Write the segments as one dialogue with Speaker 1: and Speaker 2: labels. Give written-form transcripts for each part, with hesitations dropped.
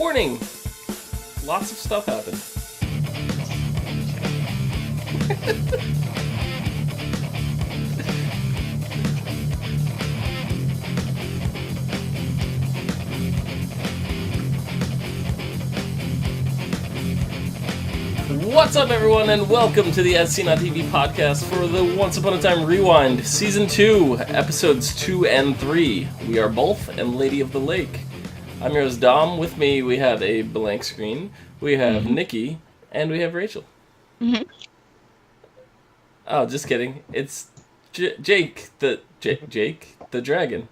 Speaker 1: Warning! Lots of stuff happened. What's up, everyone, and welcome to the ASOTV podcast for the Once Upon a Time Rewind, Season 2, Episodes 2 and 3. We are both and Lady of the Lake. I'm your host, Dom. With me, we have a blank screen. We have Nikki, and we have Rachel.
Speaker 2: Mm-hmm.
Speaker 1: Oh, just kidding. It's Jake the dragon.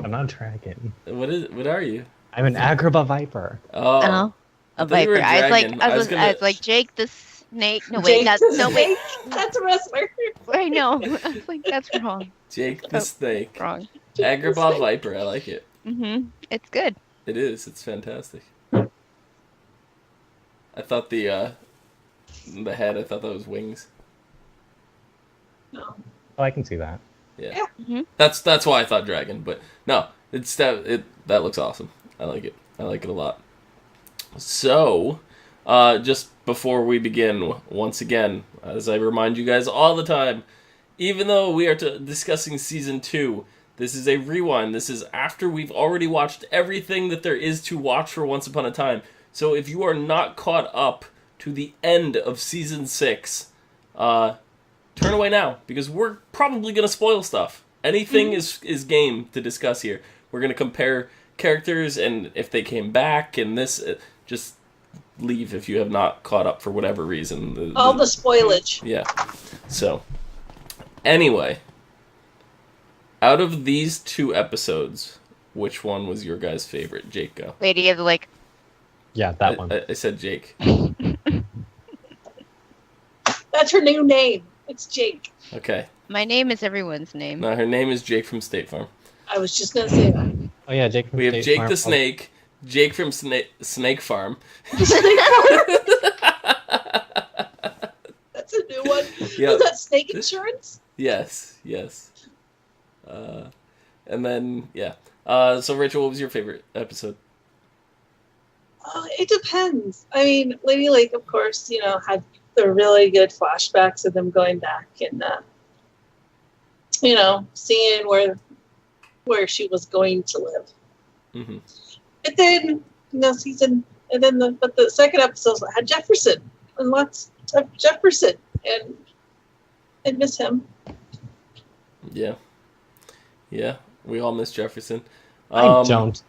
Speaker 3: I'm not a dragon.
Speaker 1: What are you?
Speaker 3: I'm an Agrabah viper.
Speaker 1: Oh.
Speaker 2: A viper. I was like Jake the snake. No wait, that's
Speaker 4: a wrestler.
Speaker 2: I know. I was like, that's wrong.
Speaker 1: Jake the snake.
Speaker 2: Wrong.
Speaker 1: Agrabah viper. I like it.
Speaker 2: It's good.
Speaker 1: It is. It's fantastic. I thought the head. I thought that was wings.
Speaker 4: No.
Speaker 3: Oh, I can see that.
Speaker 1: Yeah.
Speaker 2: Mm-hmm.
Speaker 1: That's why I thought dragon, but no, that looks awesome. I like it. I like it a lot. So, just before we begin, once again, as I remind you guys all the time, even though we are discussing Season 2, this is a rewind. This is after we've already watched everything that there is to watch for Once Upon a Time. So if you are not caught up to the end of Season 6, turn away now, because we're probably going to spoil stuff. Anything is game to discuss here. We're going to compare characters and if they came back, and this... just leave if you have not caught up for whatever reason.
Speaker 4: All the spoilage.
Speaker 1: Yeah. So, anyway, out of these two episodes, which one was your guys' favorite? Jake, go.
Speaker 2: Lady of the Lake.
Speaker 3: Yeah, that one.
Speaker 1: I said Jake.
Speaker 4: That's her new name. It's Jake.
Speaker 1: Okay.
Speaker 2: My name is everyone's name.
Speaker 1: No, her name is Jake from State Farm.
Speaker 4: I was just going to say that.
Speaker 3: Oh yeah, Jake from
Speaker 1: We have
Speaker 3: State
Speaker 1: Jake
Speaker 3: Farm.
Speaker 1: the Snake, Jake from Snake Farm.
Speaker 4: That's a new one.
Speaker 1: Yeah.
Speaker 4: Was that snake insurance?
Speaker 1: Yes. And then, yeah. So, Rachel, what was your favorite episode?
Speaker 4: It depends. I mean, Lady Lake, of course, had the really good flashbacks of them going back and, seeing where she was going to live.
Speaker 1: Mm-hmm.
Speaker 4: But then, but the second episode had Jefferson, and lots of Jefferson, and I miss him.
Speaker 1: Yeah, we all miss Jefferson.
Speaker 3: I don't.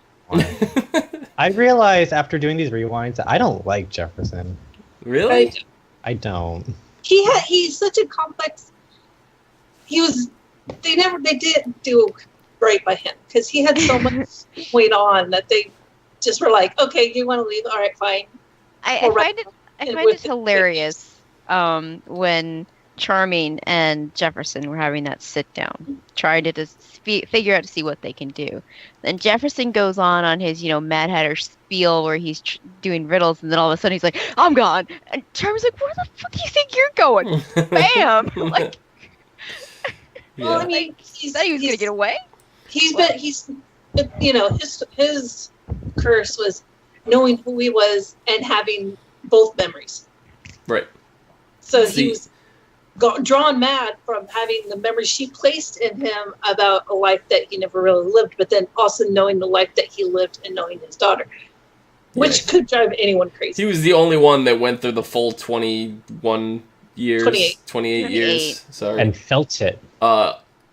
Speaker 3: I realized after doing these rewinds that I don't like Jefferson.
Speaker 1: Really?
Speaker 3: I don't.
Speaker 4: He's such a complex. They didn't do right by him because he had so much weight on that they just were like, okay, you want to leave? All right, fine.
Speaker 2: I find it hilarious when Charming and Jefferson were having that sit down, trying to just figure out to see what they can do. Then Jefferson goes on his Mad Hatter spiel where he's doing riddles, and then all of a sudden he's like, "I'm gone," and Charming's like, "Where the fuck do you think you're going?" Bam! Like,
Speaker 4: well, I mean,
Speaker 2: he thought he was gonna get away.
Speaker 4: His curse was knowing who he was and having both memories.
Speaker 1: Right.
Speaker 4: So he was drawn mad from having the memories she placed in him about a life that he never really lived, but then also knowing the life that he lived and knowing his daughter, which could drive anyone crazy.
Speaker 1: He was the only one that went through the full 21 years. 28 years. Sorry.
Speaker 3: And felt it.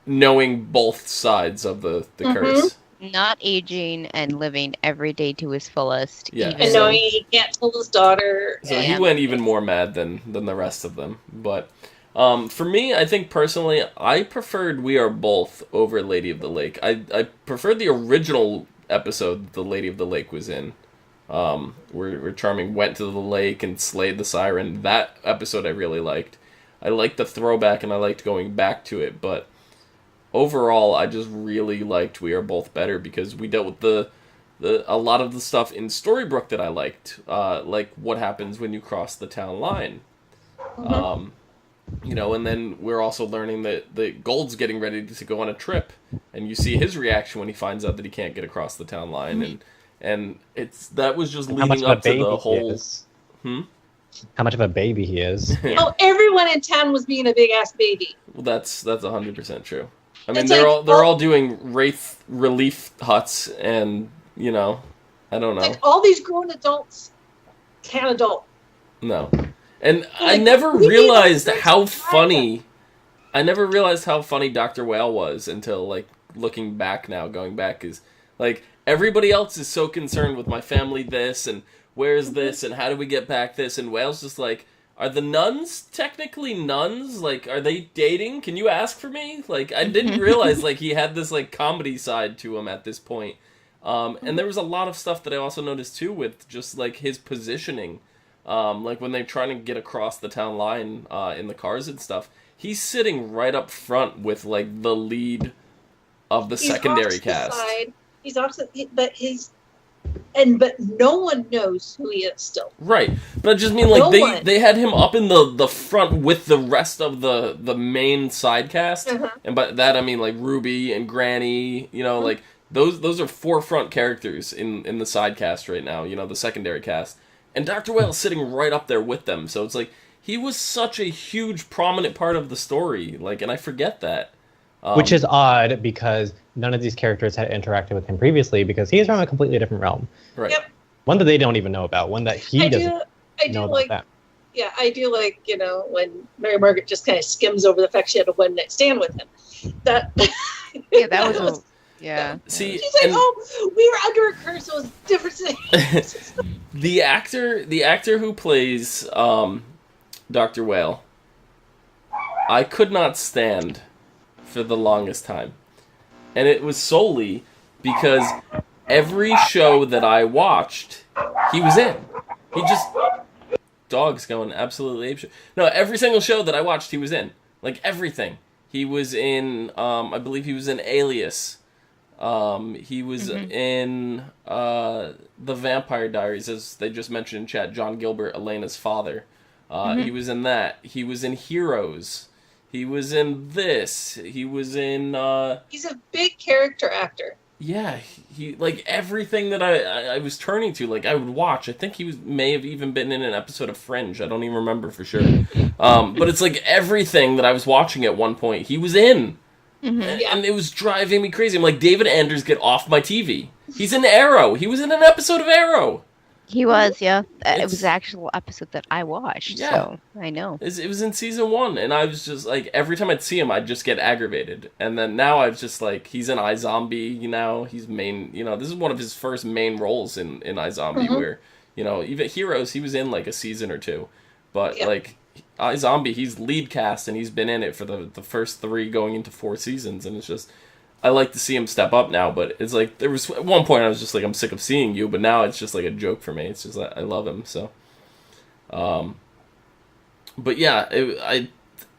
Speaker 1: Knowing both sides of the curse.
Speaker 2: Not aging and living every day to his fullest.
Speaker 1: Yeah.
Speaker 4: And knowing he can't tell his daughter.
Speaker 1: So he went even more mad than the rest of them. But for me, I think personally, I preferred We Are Both over Lady of the Lake. I preferred the original episode the Lady of the Lake was in. Where Charming went to the lake and slayed the siren. That episode I really liked. I liked the throwback and I liked going back to it, but overall, I just really liked We Are Both better because we dealt with a lot of the stuff in Storybrooke that I liked, like what happens when you cross the town line. And then we're also learning that Gold's getting ready to go on a trip, and you see his reaction when he finds out that he can't get across the town line, and that was just
Speaker 3: How much
Speaker 1: leading
Speaker 3: of a
Speaker 1: up to
Speaker 3: baby
Speaker 1: the
Speaker 3: he
Speaker 1: whole.
Speaker 3: is. How much of a baby he is.
Speaker 4: Oh, everyone in town was being a big ass baby.
Speaker 1: Well, that's 100% true. I mean,
Speaker 4: It's
Speaker 1: they're
Speaker 4: like,
Speaker 1: all doing wraith relief huts, and I don't know.
Speaker 4: Like all these grown adults can't adult.
Speaker 1: No, and I
Speaker 4: Like,
Speaker 1: never
Speaker 4: we need
Speaker 1: realized
Speaker 4: those
Speaker 1: how
Speaker 4: things to
Speaker 1: funny. I never realized how funny Dr. Whale was until like looking back now, going back is like everybody else is so concerned with my family this and where's this and how do we get back this, and Whale's just like, are the nuns technically nuns? Like, are they dating? Can you ask for me? Like, I didn't realize like he had this like comedy side to him at this point. And there was a lot of stuff that I also noticed too with just like his positioning. Like when they're trying to get across the town line in the cars and stuff, he's sitting right up front with like the lead of the secondary cast.
Speaker 4: He's off to the, but no one knows who he is still.
Speaker 1: Right, but I just mean like
Speaker 4: No
Speaker 1: they had him up in the front with the rest of the main side cast, and by that I mean like Ruby and Granny. Like those are forefront characters in the side cast right now. The secondary cast, and Dr. Whale's sitting right up there with them. So it's like he was such a huge prominent part of the story. Like, and I forget that.
Speaker 3: Which is odd because none of these characters had interacted with him previously because he is from a completely different realm.
Speaker 1: Right.
Speaker 4: Yep.
Speaker 3: One that they don't even know about. One that he doesn't know about
Speaker 4: like,
Speaker 3: that.
Speaker 4: Yeah, I do like, when Mary Margaret just kind of skims over the fact she had a one-night stand with him. That
Speaker 2: Yeah, that was yeah.
Speaker 1: See,
Speaker 4: she's like, oh, we were under a curse, so it was different things.
Speaker 1: the actor who plays Dr. Whale, I could not stand for the longest time. And it was solely because every show that I watched, he was in. He just... Dog's going absolutely apeshit. No, every single show that I watched, he was in. Like, everything. He was in, I believe he was in Alias. He was in The Vampire Diaries, as they just mentioned in chat, John Gilbert, Elena's father. He was in that. He was in Heroes. He was in this. He was in...
Speaker 4: He's a big character actor.
Speaker 1: Yeah, he like everything that I was turning to, like I would watch. I think he may have even been in an episode of Fringe. I don't even remember for sure. But it's like everything that I was watching at one point, he was in. And it was driving me crazy. I'm like, David Anders, get off my TV. He's in Arrow. He was in an episode of Arrow.
Speaker 2: He was, yeah. It was the actual episode that I watched, so I know.
Speaker 1: It was in season 1, and I was just like, every time I'd see him, I'd just get aggravated. And then now I've just like, he's in iZombie, he's main, this is one of his first main roles in iZombie, where, even Heroes, he was in like a season or two. But like, iZombie, he's lead cast, and he's been in it for the first 3 going into 4 seasons, and it's just... I like to see him step up now, but it's like, there was at one point I was just like, I'm sick of seeing you, but now it's just like a joke for me. It's just, I love him, so. But yeah,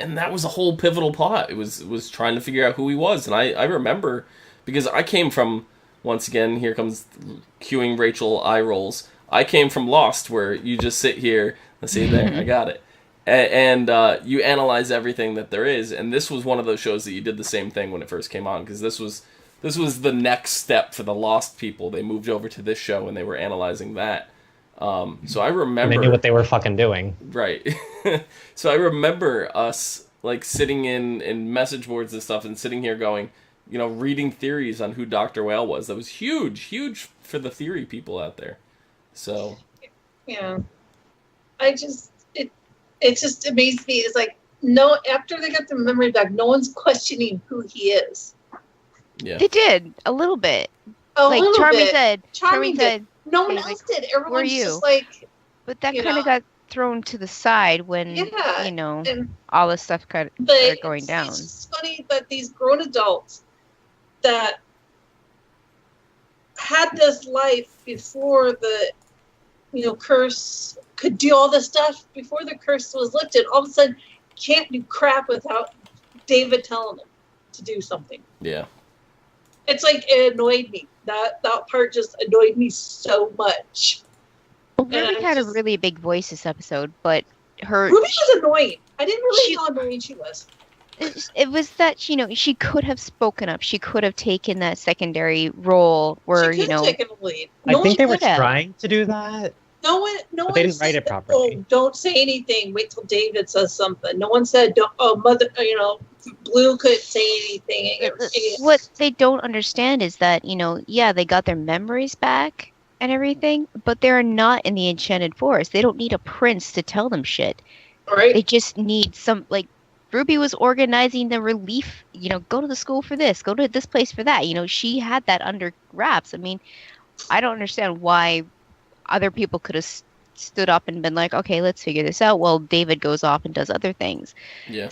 Speaker 1: and that was a whole pivotal plot. It was trying to figure out who he was, and I remember, because I came from, once again, here comes cueing Rachel eye rolls, I came from Lost, where you just sit here, let's see, there, I got it. And you analyze everything that there is, and this was one of those shows that you did the same thing when it first came on, because this was the next step for the Lost people. They moved over to this show, and they were analyzing that. So I remember...
Speaker 3: And they knew what they were fucking doing.
Speaker 1: Right. So I remember us like sitting in message boards and stuff, and sitting here going, reading theories on who Dr. Whale was. That was huge for the theory people out there. So...
Speaker 4: Yeah. It just amazed me. It's like, after they got the memory back, no one's questioning who he is.
Speaker 1: Yeah.
Speaker 2: They did, a little bit.
Speaker 4: Charming said, no one else did. Everyone's just like...
Speaker 2: But that kind of got thrown to the side when, all this stuff started going down.
Speaker 4: It's just funny that these grown adults that had this life before the, curse... could do all this stuff before the curse was lifted, all of a sudden can't do crap without David telling them to do something.
Speaker 1: Yeah.
Speaker 4: It's like, it annoyed me. That part just annoyed me so much.
Speaker 2: Well, Ruby had a really big voice this episode, but
Speaker 4: Ruby was annoying. I didn't really know how annoying she was.
Speaker 2: it was that, she could have spoken up. She could have taken that secondary role where,
Speaker 4: She could have taken a lead.
Speaker 3: I think they were
Speaker 2: could have.
Speaker 3: trying to do that.
Speaker 4: No one
Speaker 3: they didn't write
Speaker 4: said,
Speaker 3: it properly.
Speaker 4: "Oh, don't say anything. Wait till David says something." No one said, Mother, Blue couldn't say anything.
Speaker 2: What they don't understand is that, they got their memories back and everything, but they're not in the Enchanted Forest. They don't need a prince to tell them shit.
Speaker 4: Right?
Speaker 2: They just need Ruby was organizing the relief, go to the school for this, go to this place for that. She had that under wraps. I mean, I don't understand why other people could have stood up and been like, okay, let's figure this out. Well, David goes off and does other things.
Speaker 1: Yeah.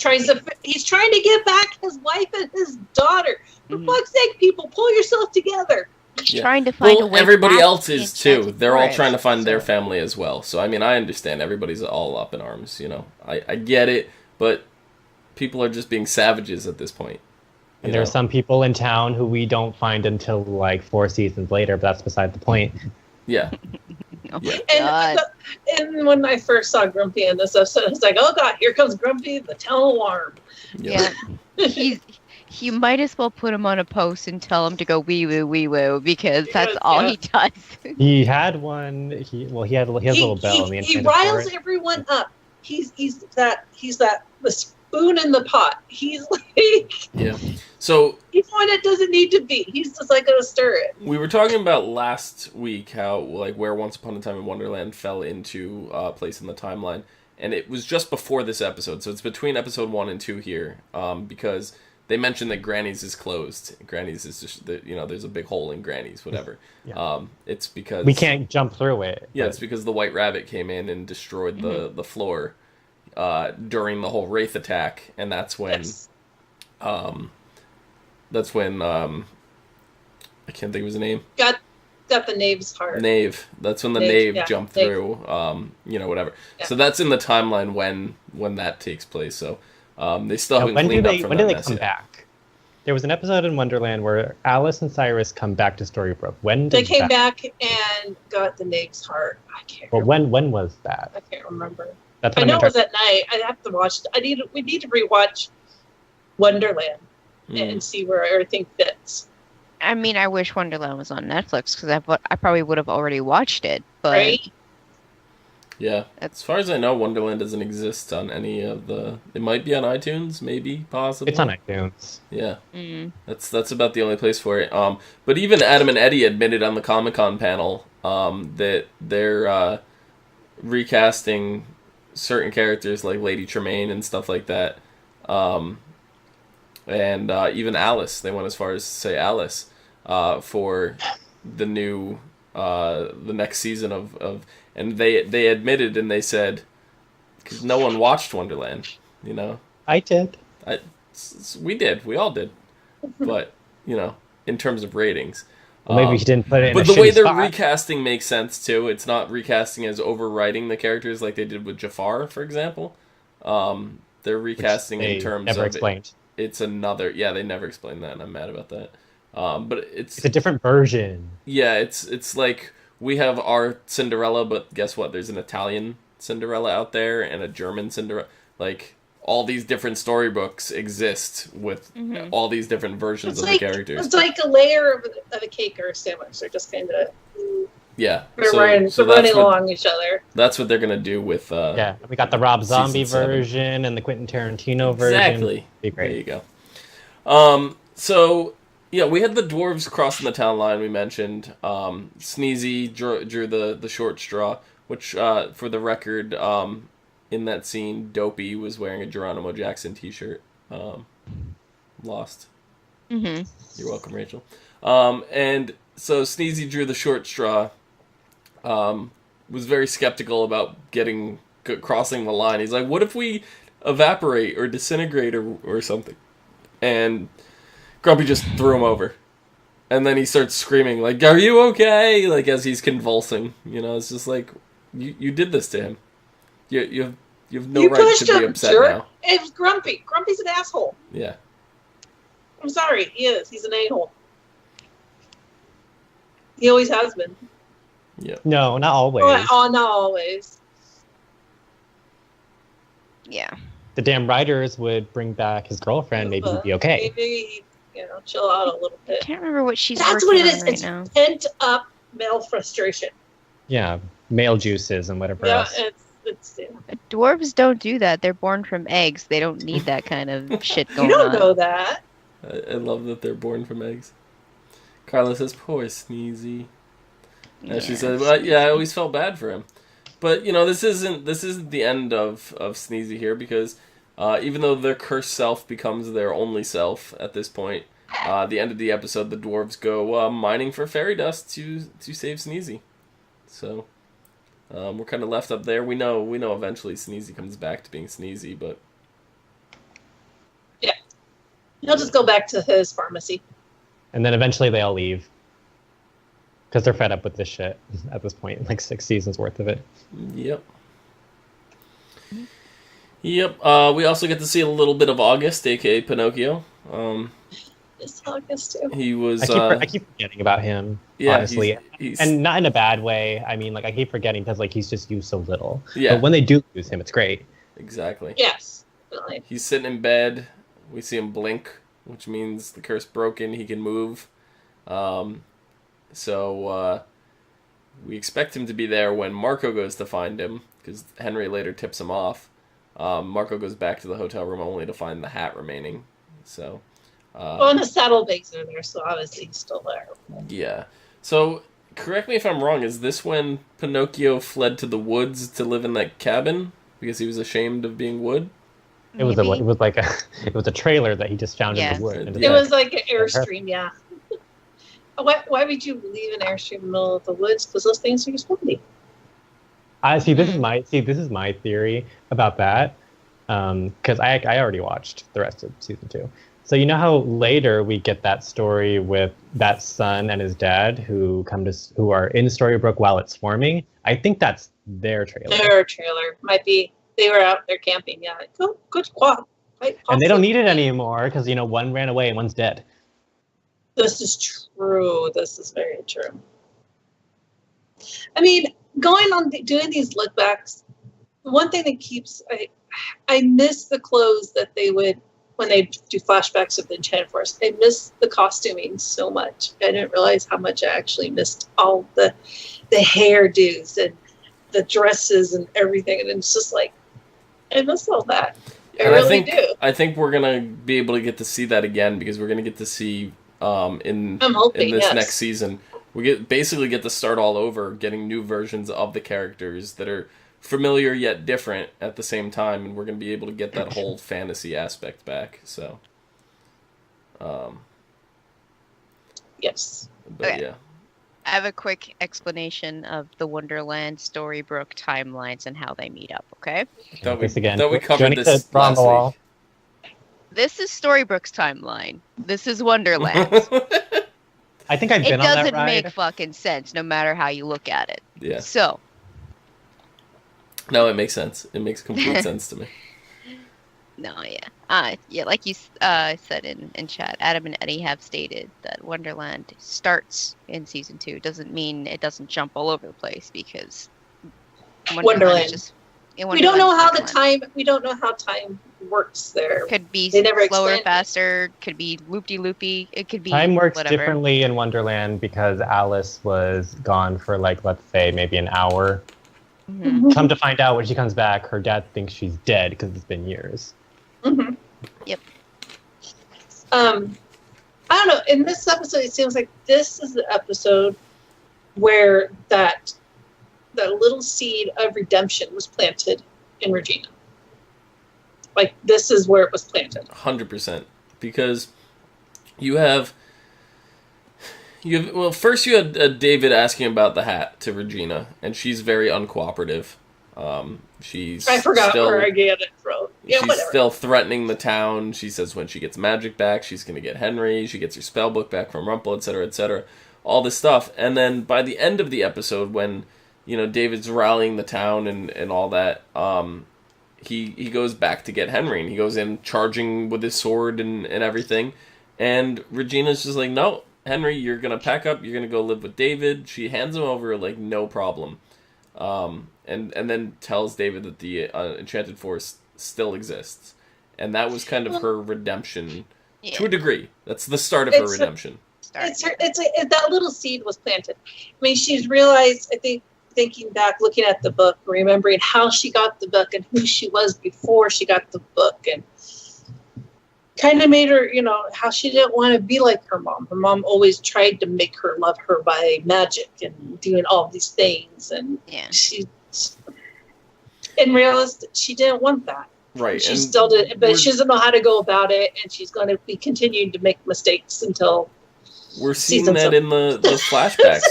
Speaker 4: He's trying to get back his wife and his daughter. For fuck's sake, people, pull yourself together.
Speaker 2: He's trying to find a way
Speaker 1: everybody
Speaker 2: back
Speaker 1: else
Speaker 2: to the
Speaker 1: is too.
Speaker 2: Enchanted
Speaker 1: They're all
Speaker 2: Forest,
Speaker 1: trying to find their
Speaker 2: so-
Speaker 1: family as well. So I mean, I understand everybody's all up in arms. I get it, but people are just being savages at this point.
Speaker 3: And there are some people in town who we don't find until like 4 seasons later, but that's beside the point.
Speaker 1: Yeah.
Speaker 2: Oh my
Speaker 1: Yeah.
Speaker 2: God.
Speaker 4: And when I first saw Grumpy in this episode, I was like, oh God, here comes Grumpy, the town alarm.
Speaker 2: Yeah. You might as well put him on a post and tell him to go wee woo, because that's all he does.
Speaker 3: He had one. He has a little bell in the
Speaker 4: He
Speaker 3: Enchanted
Speaker 4: riles
Speaker 3: Forest.
Speaker 4: everyone up. He's the spoon in the pot. He's like,
Speaker 1: Yeah. So
Speaker 4: he's one that doesn't need to be. He's just like gonna stir it.
Speaker 1: we were talking about last week how where Once Upon a Time in Wonderland fell into place in the timeline, and it was just before this episode, so it's between episode 1 and 2 here, because they mentioned that Granny's is closed. Granny's is just there's a big hole in Granny's, whatever.
Speaker 3: Yeah.
Speaker 1: It's because
Speaker 3: We can't jump through it.
Speaker 1: Yeah,
Speaker 3: but-
Speaker 1: it's because the White Rabbit came in and destroyed the floor during the whole Wraith attack, and that's when
Speaker 4: Yes.
Speaker 1: I can't think of his name.
Speaker 4: Got the Knave's heart.
Speaker 1: Knave. That's when the
Speaker 4: Knave,
Speaker 1: Knave
Speaker 4: yeah,
Speaker 1: jumped
Speaker 4: Knave.
Speaker 1: through. Whatever.
Speaker 4: Yeah.
Speaker 1: So that's in the timeline when that takes place. So they still
Speaker 3: Now,
Speaker 1: haven't
Speaker 3: when do
Speaker 1: cleaned up
Speaker 3: they
Speaker 1: from
Speaker 3: when
Speaker 1: that
Speaker 3: do they
Speaker 1: mess
Speaker 3: come
Speaker 1: yet.
Speaker 3: back? There was an episode in Wonderland where Alice and Cyrus come back to Storybrooke. When
Speaker 4: They
Speaker 3: did
Speaker 4: came
Speaker 3: that-
Speaker 4: back and got the Knave's heart. I can't
Speaker 3: Well,
Speaker 4: remember.
Speaker 3: when was that?
Speaker 4: I can't remember.
Speaker 3: That's
Speaker 4: I
Speaker 3: what
Speaker 4: know
Speaker 3: I'm
Speaker 4: it was
Speaker 3: interested.
Speaker 4: at night. I have to watch. We need to rewatch Wonderland
Speaker 1: Mm.
Speaker 4: and see where everything fits.
Speaker 2: I mean, I wish Wonderland was on Netflix because I probably would have already watched it. But
Speaker 4: Right?
Speaker 1: Yeah. As far as I know, Wonderland doesn't exist on any of the. It might be on iTunes, maybe, possibly.
Speaker 3: It's on iTunes.
Speaker 1: Yeah.
Speaker 2: mm,
Speaker 1: That's about the only place for it. But even Adam and Eddie admitted on the Comic-Con panel that they're recasting certain characters like Lady Tremaine and stuff like that. And even Alice, they went as far as to say Alice for the new the next season of and they admitted and they said, because no one watched Wonderland,
Speaker 3: I did.
Speaker 1: we all did, but in terms of ratings.
Speaker 3: Well, maybe he didn't put it in
Speaker 1: But
Speaker 3: a
Speaker 1: the way
Speaker 3: shitty
Speaker 1: they're
Speaker 3: spot.
Speaker 1: recasting makes sense too. It's not recasting as overwriting the characters like they did with Jafar, for example. They're recasting
Speaker 3: They
Speaker 1: in terms
Speaker 3: never
Speaker 1: of
Speaker 3: explained.
Speaker 1: it's another. Yeah, they never explained that, and I'm mad about that. But
Speaker 3: It's a different version.
Speaker 1: yeah, it's like we have our Cinderella, but guess what? There's an Italian Cinderella out there and a German Cinderella. Like all these different storybooks exist with
Speaker 2: Mhm.
Speaker 1: all these different versions
Speaker 4: It's
Speaker 1: of
Speaker 4: like
Speaker 1: the characters.
Speaker 4: it's like a layer of a cake or a sandwich. They're just kind of
Speaker 1: Yeah,
Speaker 4: running
Speaker 1: that's
Speaker 4: along each other.
Speaker 1: That's what they're gonna do with.
Speaker 3: Yeah, we got the Rob Zombie
Speaker 1: Season 7.
Speaker 3: version and the Quentin Tarantino version.
Speaker 1: Exactly.
Speaker 3: Be
Speaker 1: There
Speaker 3: great.
Speaker 1: you go. So yeah, we had the dwarves crossing the town line. We mentioned Sneezy drew the short straw, which for the record, in that scene, Dopey was wearing a Geronimo Jackson T-shirt. Lost.
Speaker 2: hmm
Speaker 1: You're welcome, Rachel. And so Sneezy drew the short straw. Was very skeptical about crossing the line. He's like, "What if we evaporate or disintegrate or something?" And Grumpy just threw him over. And then he starts screaming, like, "Are you okay?" Like, as he's convulsing. It's just like, you did this to him. You have no
Speaker 4: You
Speaker 1: right
Speaker 4: pushed
Speaker 1: to be
Speaker 4: him,
Speaker 1: upset
Speaker 4: jerk.
Speaker 1: now.
Speaker 4: It was Grumpy. Grumpy's an asshole.
Speaker 1: Yeah.
Speaker 4: I'm sorry, he is. He's an a-hole. He always has been.
Speaker 3: No, not always.
Speaker 4: Oh, not always.
Speaker 2: Yeah.
Speaker 3: the damn writers would bring back his girlfriend, maybe he'd be okay.
Speaker 4: Maybe chill out a little
Speaker 2: I
Speaker 4: bit.
Speaker 2: can't remember what she's
Speaker 4: That's
Speaker 2: working
Speaker 4: what it
Speaker 2: on
Speaker 4: is.
Speaker 2: right
Speaker 4: It's
Speaker 2: now.
Speaker 4: pent up male frustration.
Speaker 3: Yeah, male juices and whatever
Speaker 4: Yeah,
Speaker 3: else.
Speaker 4: it's
Speaker 2: Dwarves don't do that. They're born from eggs. They don't need that kind of shit
Speaker 4: you
Speaker 2: going
Speaker 4: don't
Speaker 2: on.
Speaker 4: know that.
Speaker 1: I love that they're born from eggs. Carla says, "Poor Sneezy." And she said, "Well, yeah, I always felt bad for him." But this isn't the end of Sneezy here, because even though their cursed self becomes their only self at this point, the end of the episode, the dwarves go mining for fairy dust to save Sneezy. So we're kind of left up there. We know eventually Sneezy comes back to being Sneezy, but
Speaker 4: Yeah, he'll just go back to his pharmacy.
Speaker 3: And then eventually they all leave. Because they're fed up with this shit at this point, like 6 seasons worth of it.
Speaker 1: Yep. Yep. We also get to see a little bit of August, aka Pinocchio.
Speaker 4: It's August too.
Speaker 1: He was.
Speaker 3: I keep forgetting about him,
Speaker 1: Yeah,
Speaker 3: honestly.
Speaker 1: he's
Speaker 3: And not in a bad way. I mean, like, I keep forgetting because, like, he's just used so little.
Speaker 1: Yeah.
Speaker 3: But when they do use him, it's great.
Speaker 1: exactly.
Speaker 4: Yes, definitely.
Speaker 1: He's sitting in bed. We see him blink, which means the curse broken. He can move. So we expect him to be there when Marco goes to find him, because Henry later tips him off. Marco goes back to the hotel room only to find the hat remaining. So.
Speaker 4: And the saddlebags are there, so obviously he's still there.
Speaker 1: Yeah. So, correct me if I'm wrong, is this when Pinocchio fled to the woods to live in that cabin? Because he was ashamed of being wood?
Speaker 3: It was a trailer that he just found in
Speaker 2: Yeah.
Speaker 3: the woods.
Speaker 1: Yeah.
Speaker 4: It was like an Airstream, yeah. Why would you leave an Airstream in the middle of the woods? Because those things are exploding.
Speaker 3: This is my theory about that. Because I already watched the rest of season 2. So you know how later we get that story with that son and his dad who are in Storybrooke while it's forming? I think that's their trailer.
Speaker 4: Their trailer might be. They were out there camping. Yeah, good squad.
Speaker 3: And they don't need it anymore because one ran away and one's dead.
Speaker 4: This is true. This is very true. I mean, going on doing these lookbacks, one thing that keeps I miss the clothes that they would when they do flashbacks of the Enchanted Forest. I miss the costuming so much. I didn't realize how much I actually missed all the hairdos and the dresses and everything. And it's just like I miss all that.
Speaker 1: I think we're gonna be able to get to see that again, because we're gonna get to see in this next season. We basically get to start all over, getting new versions of the characters that are familiar yet different at the same time, and we're going to be able to get that whole fantasy aspect back. So,
Speaker 4: yes.
Speaker 1: But
Speaker 2: Okay.
Speaker 1: yeah.
Speaker 2: I have a quick explanation of the Wonderland Storybrooke timelines and how they meet up, okay?
Speaker 1: Thought we
Speaker 3: Do
Speaker 1: covered
Speaker 3: I need
Speaker 1: this
Speaker 3: to draw on
Speaker 1: last
Speaker 3: the wall?
Speaker 1: week.
Speaker 2: This is Storybrooke's timeline. This is Wonderland's.
Speaker 3: I think I've been
Speaker 2: It
Speaker 3: on that
Speaker 2: doesn't
Speaker 3: ride.
Speaker 2: make fucking sense no matter how you look at it.
Speaker 1: Yeah.
Speaker 2: So,
Speaker 1: No, it makes sense. It makes complete sense to me.
Speaker 2: no, yeah. Yeah, like you said in chat, Adam and Eddie have stated that Wonderland starts in season 2. Doesn't mean it doesn't jump all over the place, because
Speaker 4: Wonderland.
Speaker 2: is just,
Speaker 4: We don't know how we don't know how time works there.
Speaker 2: could be
Speaker 4: They never
Speaker 2: slower,
Speaker 4: explained it.
Speaker 2: faster, could be loopy-loopy, it could be
Speaker 3: Time works
Speaker 2: whatever.
Speaker 3: differently in Wonderland because Alice was gone for, like, let's say maybe an hour.
Speaker 2: Mhm.
Speaker 3: Come to find out, when she comes back, her dad thinks she's dead because it's been years.
Speaker 4: Mm-hmm.
Speaker 2: Yep.
Speaker 4: I don't know. In this episode, it seems like this is the episode where that little seed of redemption was planted in Regina. Like, this is where it was planted.
Speaker 1: 100%. Because you have well, first you had David asking about the hat to Regina, and she's very uncooperative.
Speaker 4: I forgot where I get it from. Yeah,
Speaker 1: she's
Speaker 4: whatever.
Speaker 1: still threatening the town. She says when she gets magic back, she's going to get Henry. She gets her spell book back from Rumple, etc., all this stuff. And then by the end of the episode, when David's rallying the town and all that, he goes back to get Henry, and he goes in charging with his sword and everything. And Regina's just like, no, Henry, you're going to pack up. You're going to go live with David. She hands him over like no problem. And then tells David that the Enchanted Forest still exists. And that was kind of her redemption to
Speaker 2: Yeah.
Speaker 1: a degree. That's the start of her redemption.
Speaker 4: That little seed was planted. I mean, she's realized, I think, thinking back, looking at the book, remembering how she got the book and who she was before she got the book, and kind of made her, how she didn't want to be like her mom. Her mom always tried to make her love her by magic and doing all these things, and she realized that she didn't want that.
Speaker 1: Right.
Speaker 4: She still did, but she doesn't know how to go about it, and she's going to be continuing to make mistakes until
Speaker 1: we're seeing that in the flashbacks,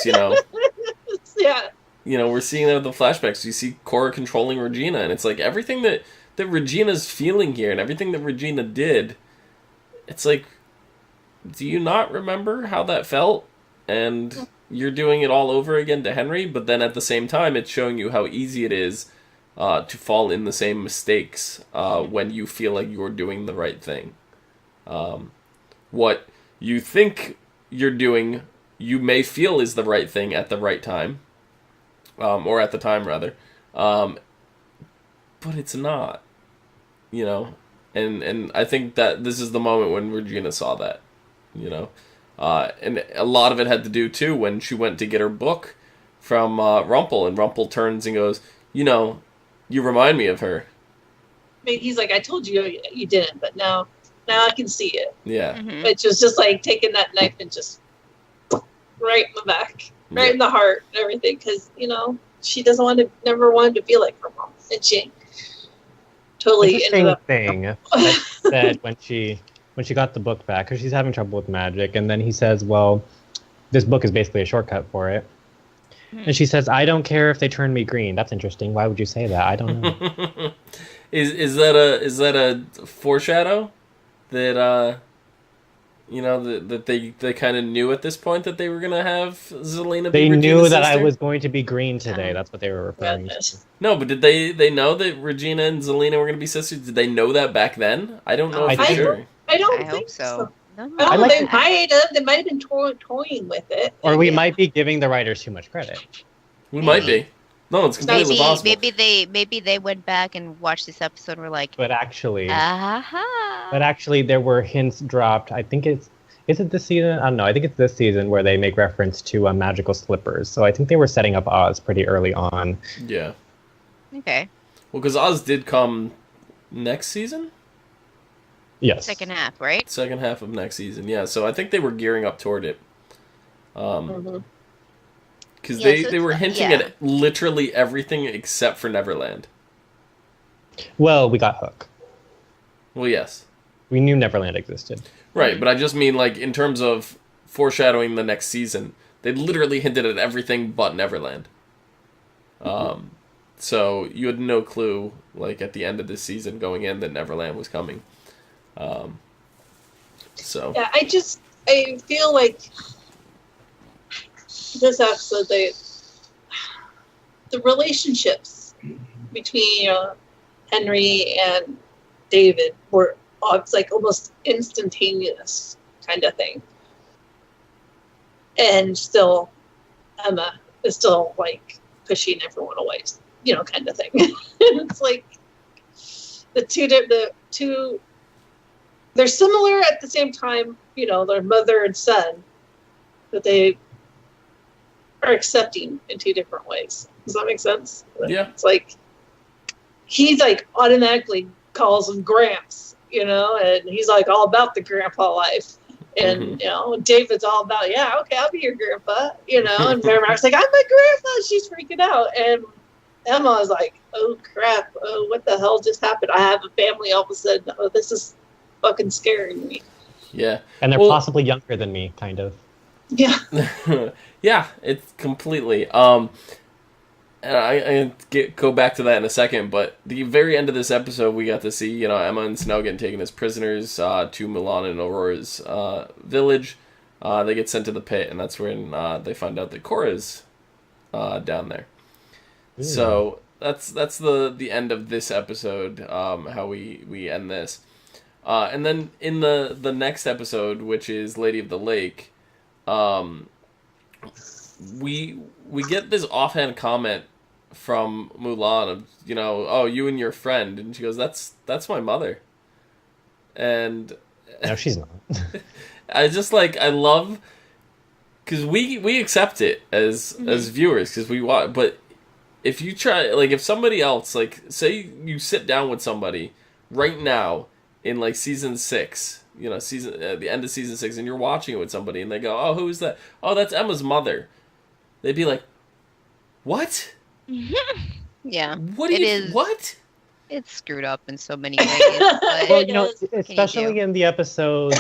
Speaker 4: Yeah.
Speaker 1: We're seeing that in the flashbacks. You see Cora controlling Regina, and it's like everything that Regina's feeling here and everything that Regina did, it's like, do you not remember how that felt? And you're doing it all over again to Henry, but then at the same time, it's showing you how easy it is to fall in the same mistakes when you feel like you're doing the right thing. What you think you're doing, you may feel is the right thing at the right time, or at the time rather, but it's not, and I think that this is the moment when Regina saw that, and a lot of it had to do too when she went to get her book from Rumpel, and Rumpel turns and goes, you remind me of her.
Speaker 4: I mean, he's like, I told you you didn't, but now I can see it.
Speaker 1: Yeah.
Speaker 2: Mm-hmm.
Speaker 4: Which was just like taking that knife and just right in the back, right in the heart and everything. Because, she never wanted to be like her mom. And she totally ended up.
Speaker 3: Thing that said when she got the book back, because she's having trouble with magic. And then he says, well, this book is basically a shortcut for it. And she says, I don't care if they turn me green. That's interesting. Why would you say that? I don't know.
Speaker 1: Is that a foreshadow that that they kind of knew at this point that they were gonna have Zelena be Regina's
Speaker 3: knew that
Speaker 1: sister?
Speaker 3: I was going to be green today. That's what they were referring to.
Speaker 1: No, but did they know that Regina and Zelena were gonna be sisters? Did they know that back then? I don't know for sure.
Speaker 4: I don't
Speaker 2: I
Speaker 4: think
Speaker 2: hope so. No.
Speaker 4: I don't think they might have been toying with it.
Speaker 3: Or we might be giving the writers too much credit.
Speaker 1: We might be. No, it's completely possible.
Speaker 2: Maybe they went back and watched this episode and were like,
Speaker 3: But actually,
Speaker 2: aha.
Speaker 3: there were hints dropped. I think is it this season? I don't know. I think it's this season where they make reference to magical slippers. So I think they were setting up Oz pretty early on.
Speaker 1: Yeah.
Speaker 2: Okay.
Speaker 1: Well, because Oz did come next season?
Speaker 3: Yes.
Speaker 2: Second half, right?
Speaker 1: Second half of next season, yeah. So I think they were gearing up toward it. Because they were hinting at literally everything except for Neverland.
Speaker 3: Well, we got Hook.
Speaker 1: Well, yes.
Speaker 3: We knew Neverland existed.
Speaker 1: Right, but I just mean, like, in terms of foreshadowing the next season, they literally hinted at everything but Neverland. So you had no clue, like, at the end of this season going in that Neverland was coming. So.
Speaker 4: Yeah, I feel like this episode, the relationships between Henry and David were like almost instantaneous kind of thing, and still Emma is still like pushing everyone away, kind of thing. It's like the two they're similar at the same time, they're mother and son, but they are accepting in two different ways. Does that make sense?
Speaker 1: Yeah.
Speaker 4: It's like he's like automatically calls him Gramps, and he's like all about the grandpa life. And, David's all about, yeah, okay, I'll be your grandpa, and Merrimack's like, I'm my grandpa. She's freaking out. And Emma is like, oh crap. Oh, what the hell just happened? I have a family all of a sudden. Oh, this is fucking scaring me.
Speaker 1: Yeah.
Speaker 3: And they're possibly younger than me, kind of.
Speaker 4: Yeah.
Speaker 1: Yeah, it's completely. And I go back to that in a second, but the very end of this episode, we got to see, Emma and Snell getting taken as prisoners to Milan and Aurora's village. They get sent to the pit, and that's when they find out that Cora's down there. Ooh. So that's the end of this episode, how we end this. And then in the next episode, which is Lady of the Lake, we get this offhand comment from Mulan of, oh, you and your friend, and she goes, that's my mother. And
Speaker 3: No, she's not.
Speaker 1: I just I love, because we accept it as viewers because we watch, but if you try, if somebody else, say you sit down with somebody right now in season 6, at the end of season 6, and you're watching it with somebody, and they go, "Oh, who's that? Oh, that's Emma's mother." They'd be like, "What?
Speaker 2: Yeah.
Speaker 1: What is what?"
Speaker 2: It's screwed up in so many ways. But
Speaker 3: Well, especially in the episodes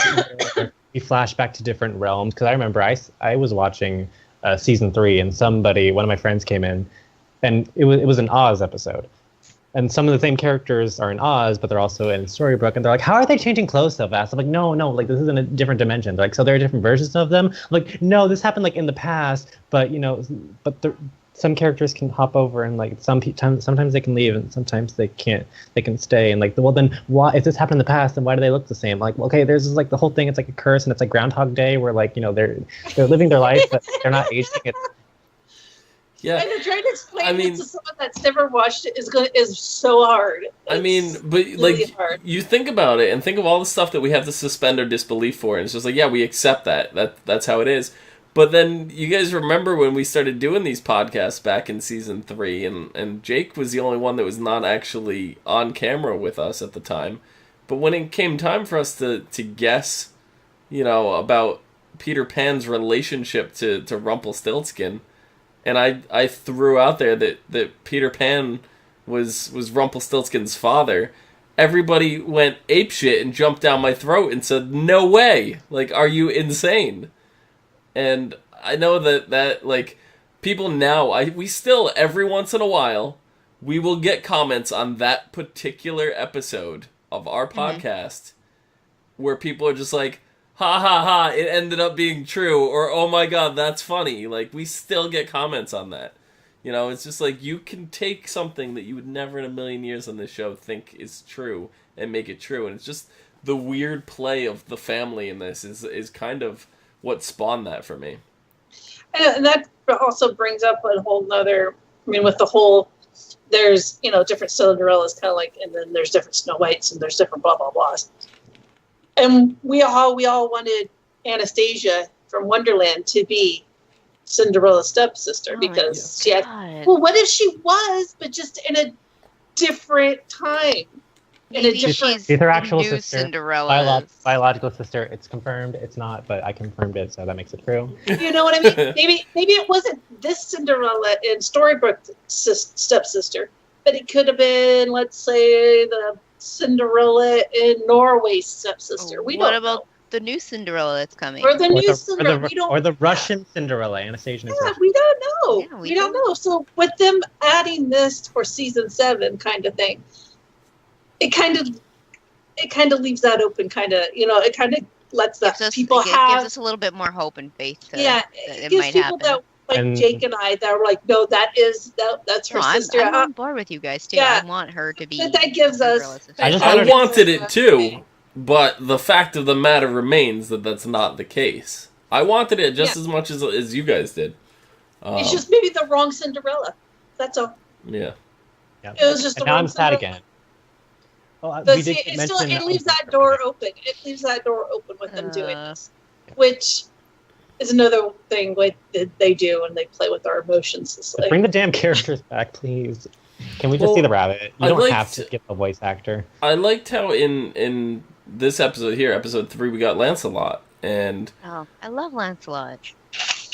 Speaker 3: where we flash back to different realms. Because I remember I was watching season 3, and one of my friends came in, and it was an Oz episode. And some of the same characters are in Oz, but they're also in Storybrooke. And they're like, how are they changing clothes so fast? I'm like, no, this is in a different dimension. They're like, so there are different versions of them? I'm like, no, this happened in the past, but some characters can hop over, and sometimes they can leave, and sometimes they can't. They can stay, and well, then why? If this happened in the past, then why do they look the same? Okay, there's the whole thing. It's like a curse, and it's like Groundhog Day, where they're living their life, but they're not aging.
Speaker 1: Yeah,
Speaker 4: and to try to explain it to someone that's never watched it is so hard. But
Speaker 1: really hard. You think about it and think of all the stuff that we have to suspend our disbelief for, and it's just we accept that's how it is. But then you guys remember when we started doing these podcasts back in season 3, and Jake was the only one that was not actually on camera with us at the time. But when it came time for us to guess, about Peter Pan's relationship to Rumpelstiltskin, and I threw out there that Peter Pan was Rumpelstiltskin's father, everybody went apeshit and jumped down my throat and said, "No way! Are you insane?" And I know that people now, we still, every once in a while, we will get comments on that particular episode of our podcast where people are just like, ha ha ha, it ended up being true, or oh my god, that's funny. We still get comments on that. It's just you can take something that you would never in a million years on this show think is true and make it true. And it's just the weird play of the family in this is kind of what spawned that for me.
Speaker 4: And that also brings up a whole nother, with the whole, there's, different Cinderellas, kind of and then there's different Snow Whites, and there's different blah, blah, blahs. And we all wanted Anastasia from Wonderland to be Cinderella's stepsister, because she had, well, what if she was, but just in a different time?
Speaker 3: She's her actual sister,
Speaker 2: Cinderella.
Speaker 3: Biological sister. It's confirmed. It's not, but I confirmed it, so that makes it true.
Speaker 4: You know what I mean? Maybe it wasn't this Cinderella in Storybrooke's stepsister, but it could have been, let's say, the Cinderella in Norway's stepsister. We don't know. What about
Speaker 2: the new Cinderella that's coming?
Speaker 4: Or the new Cinderella.
Speaker 3: Or the Russian Cinderella, Anastasia.
Speaker 4: Yeah, we don't know. Yeah, we don't know. So with them adding this for season 7 kind of thing, it kind of leaves that open, it kind of lets people have...
Speaker 2: gives us a little bit more hope and faith that it
Speaker 4: gives
Speaker 2: might
Speaker 4: people
Speaker 2: happen.
Speaker 4: That, Jake and I, that were no, that's her sister.
Speaker 2: I'm on board with you guys, too. Yeah, I want her to be...
Speaker 4: That gives us...
Speaker 1: I wanted it, too, but the fact of the matter remains that that's not the case. I wanted it just as much as you guys did.
Speaker 4: It's just maybe the wrong Cinderella. That's all.
Speaker 1: Yeah.
Speaker 4: It was just the
Speaker 3: wrong
Speaker 4: wrong
Speaker 3: Cinderella.
Speaker 4: Again.
Speaker 3: It
Speaker 4: leaves that door open. It leaves that door open with them doing this, which is another thing that they do when they play with our emotions.
Speaker 3: Bring the damn characters back, please. Can we just see the rabbit? You don't have to get a voice actor.
Speaker 1: I liked how in this episode here, episode 3, we got Lancelot, and
Speaker 2: I love Lancelot.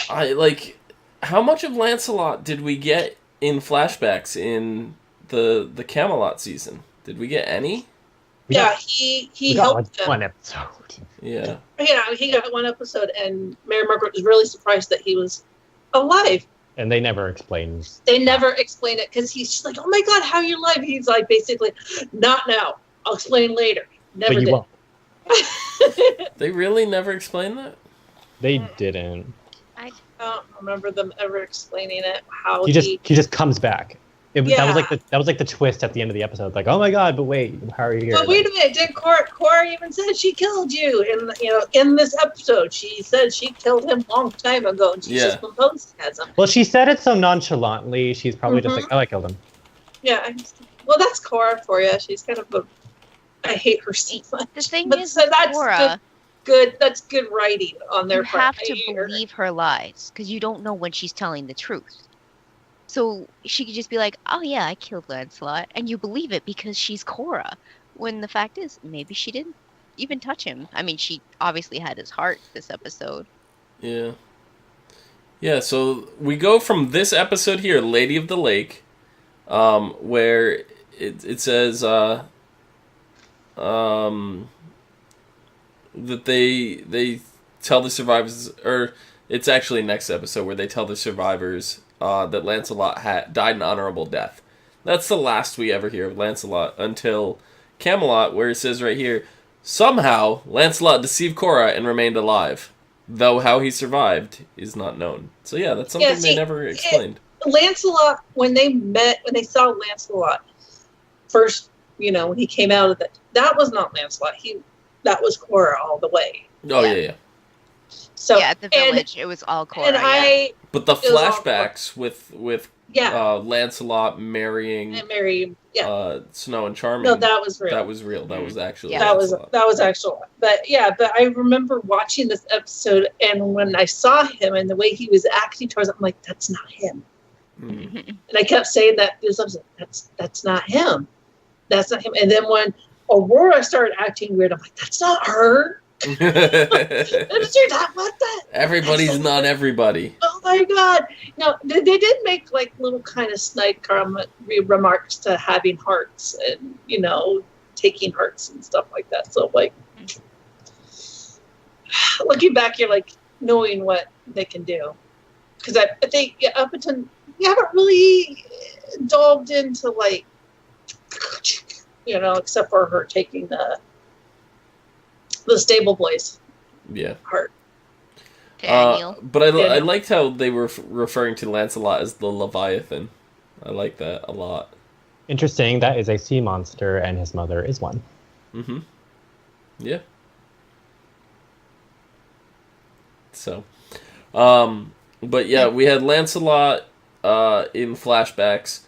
Speaker 1: How much of Lancelot did we get in flashbacks in the Camelot season? Did we get any?
Speaker 4: Yeah, he helped them.
Speaker 3: One episode.
Speaker 1: Yeah.
Speaker 4: Yeah, he got one episode, and Mary Margaret was really surprised that he was alive.
Speaker 3: And they never explained.
Speaker 4: They never explain it, because she's like, "Oh my god, how are you alive?" He's like, basically, "Not now. I'll explain later." Never did.
Speaker 3: Won't.
Speaker 1: They really never explained that?
Speaker 3: They didn't.
Speaker 4: I don't remember them ever explaining it. How
Speaker 3: he just comes back. That was like the twist at the end of the episode. Like, oh my god, but wait, how are you here?
Speaker 4: But wait a minute, did Cora even said she killed you? And in this episode, she said she killed him a long time ago, and she's just proposed as him.
Speaker 3: Well, she said it so nonchalantly. She's probably just like, oh, I killed him.
Speaker 4: Yeah, well, that's Cora for you. She's kind of I hate her so much.
Speaker 2: The thing
Speaker 4: but
Speaker 2: is,
Speaker 4: so that's
Speaker 2: Cora,
Speaker 4: good. That's good writing on their part.
Speaker 2: You have to believe her lies because you don't know when she's telling the truth. So she could just be like, oh yeah, I killed Lancelot, and you believe it because she's Cora. When the fact is, maybe she didn't even touch him. I mean, she obviously had his heart this episode.
Speaker 1: Yeah. Yeah, so we go from this episode here, Lady of the Lake, where it says that they tell the survivors, or it's actually next episode where they tell the survivors that Lancelot died an honorable death. That's the last we ever hear of Lancelot until Camelot, where it says right here, somehow Lancelot deceived Cora and remained alive, though how he survived is not known. So yeah, that's something they never explained.
Speaker 4: Lancelot, when they saw Lancelot first, when he came out of that was not Lancelot. That was Cora all the way.
Speaker 1: Oh yeah.
Speaker 2: So at the village, it was all Cora.
Speaker 1: But the flashbacks with Lancelot marrying Snow and Charming.
Speaker 4: No, that was real.
Speaker 1: That was real. That was actually
Speaker 4: that was actual. But I remember watching this episode, and when I saw him and the way he was acting towards it, I'm like, that's not him.
Speaker 1: Mm-hmm.
Speaker 4: And I kept saying that this episode, that's not him. That's not him. And then when Aurora started acting weird, I'm like, that's not her.
Speaker 1: Everybody's not everybody.
Speaker 4: Oh my god! No, they did make like little kind of snide remarks to having hearts and taking hearts and stuff like that. So like, looking back, you're like knowing what they can do, because I think up until you haven't really delved into like except for her taking the stable boys.
Speaker 1: Yeah.
Speaker 4: Heart.
Speaker 2: Daniel.
Speaker 1: But I liked how they were referring to Lancelot as the Leviathan. I like that a lot.
Speaker 3: Interesting. That is a sea monster, and his mother is one.
Speaker 1: Mm-hmm. Yeah. So, but yeah, we had Lancelot in flashbacks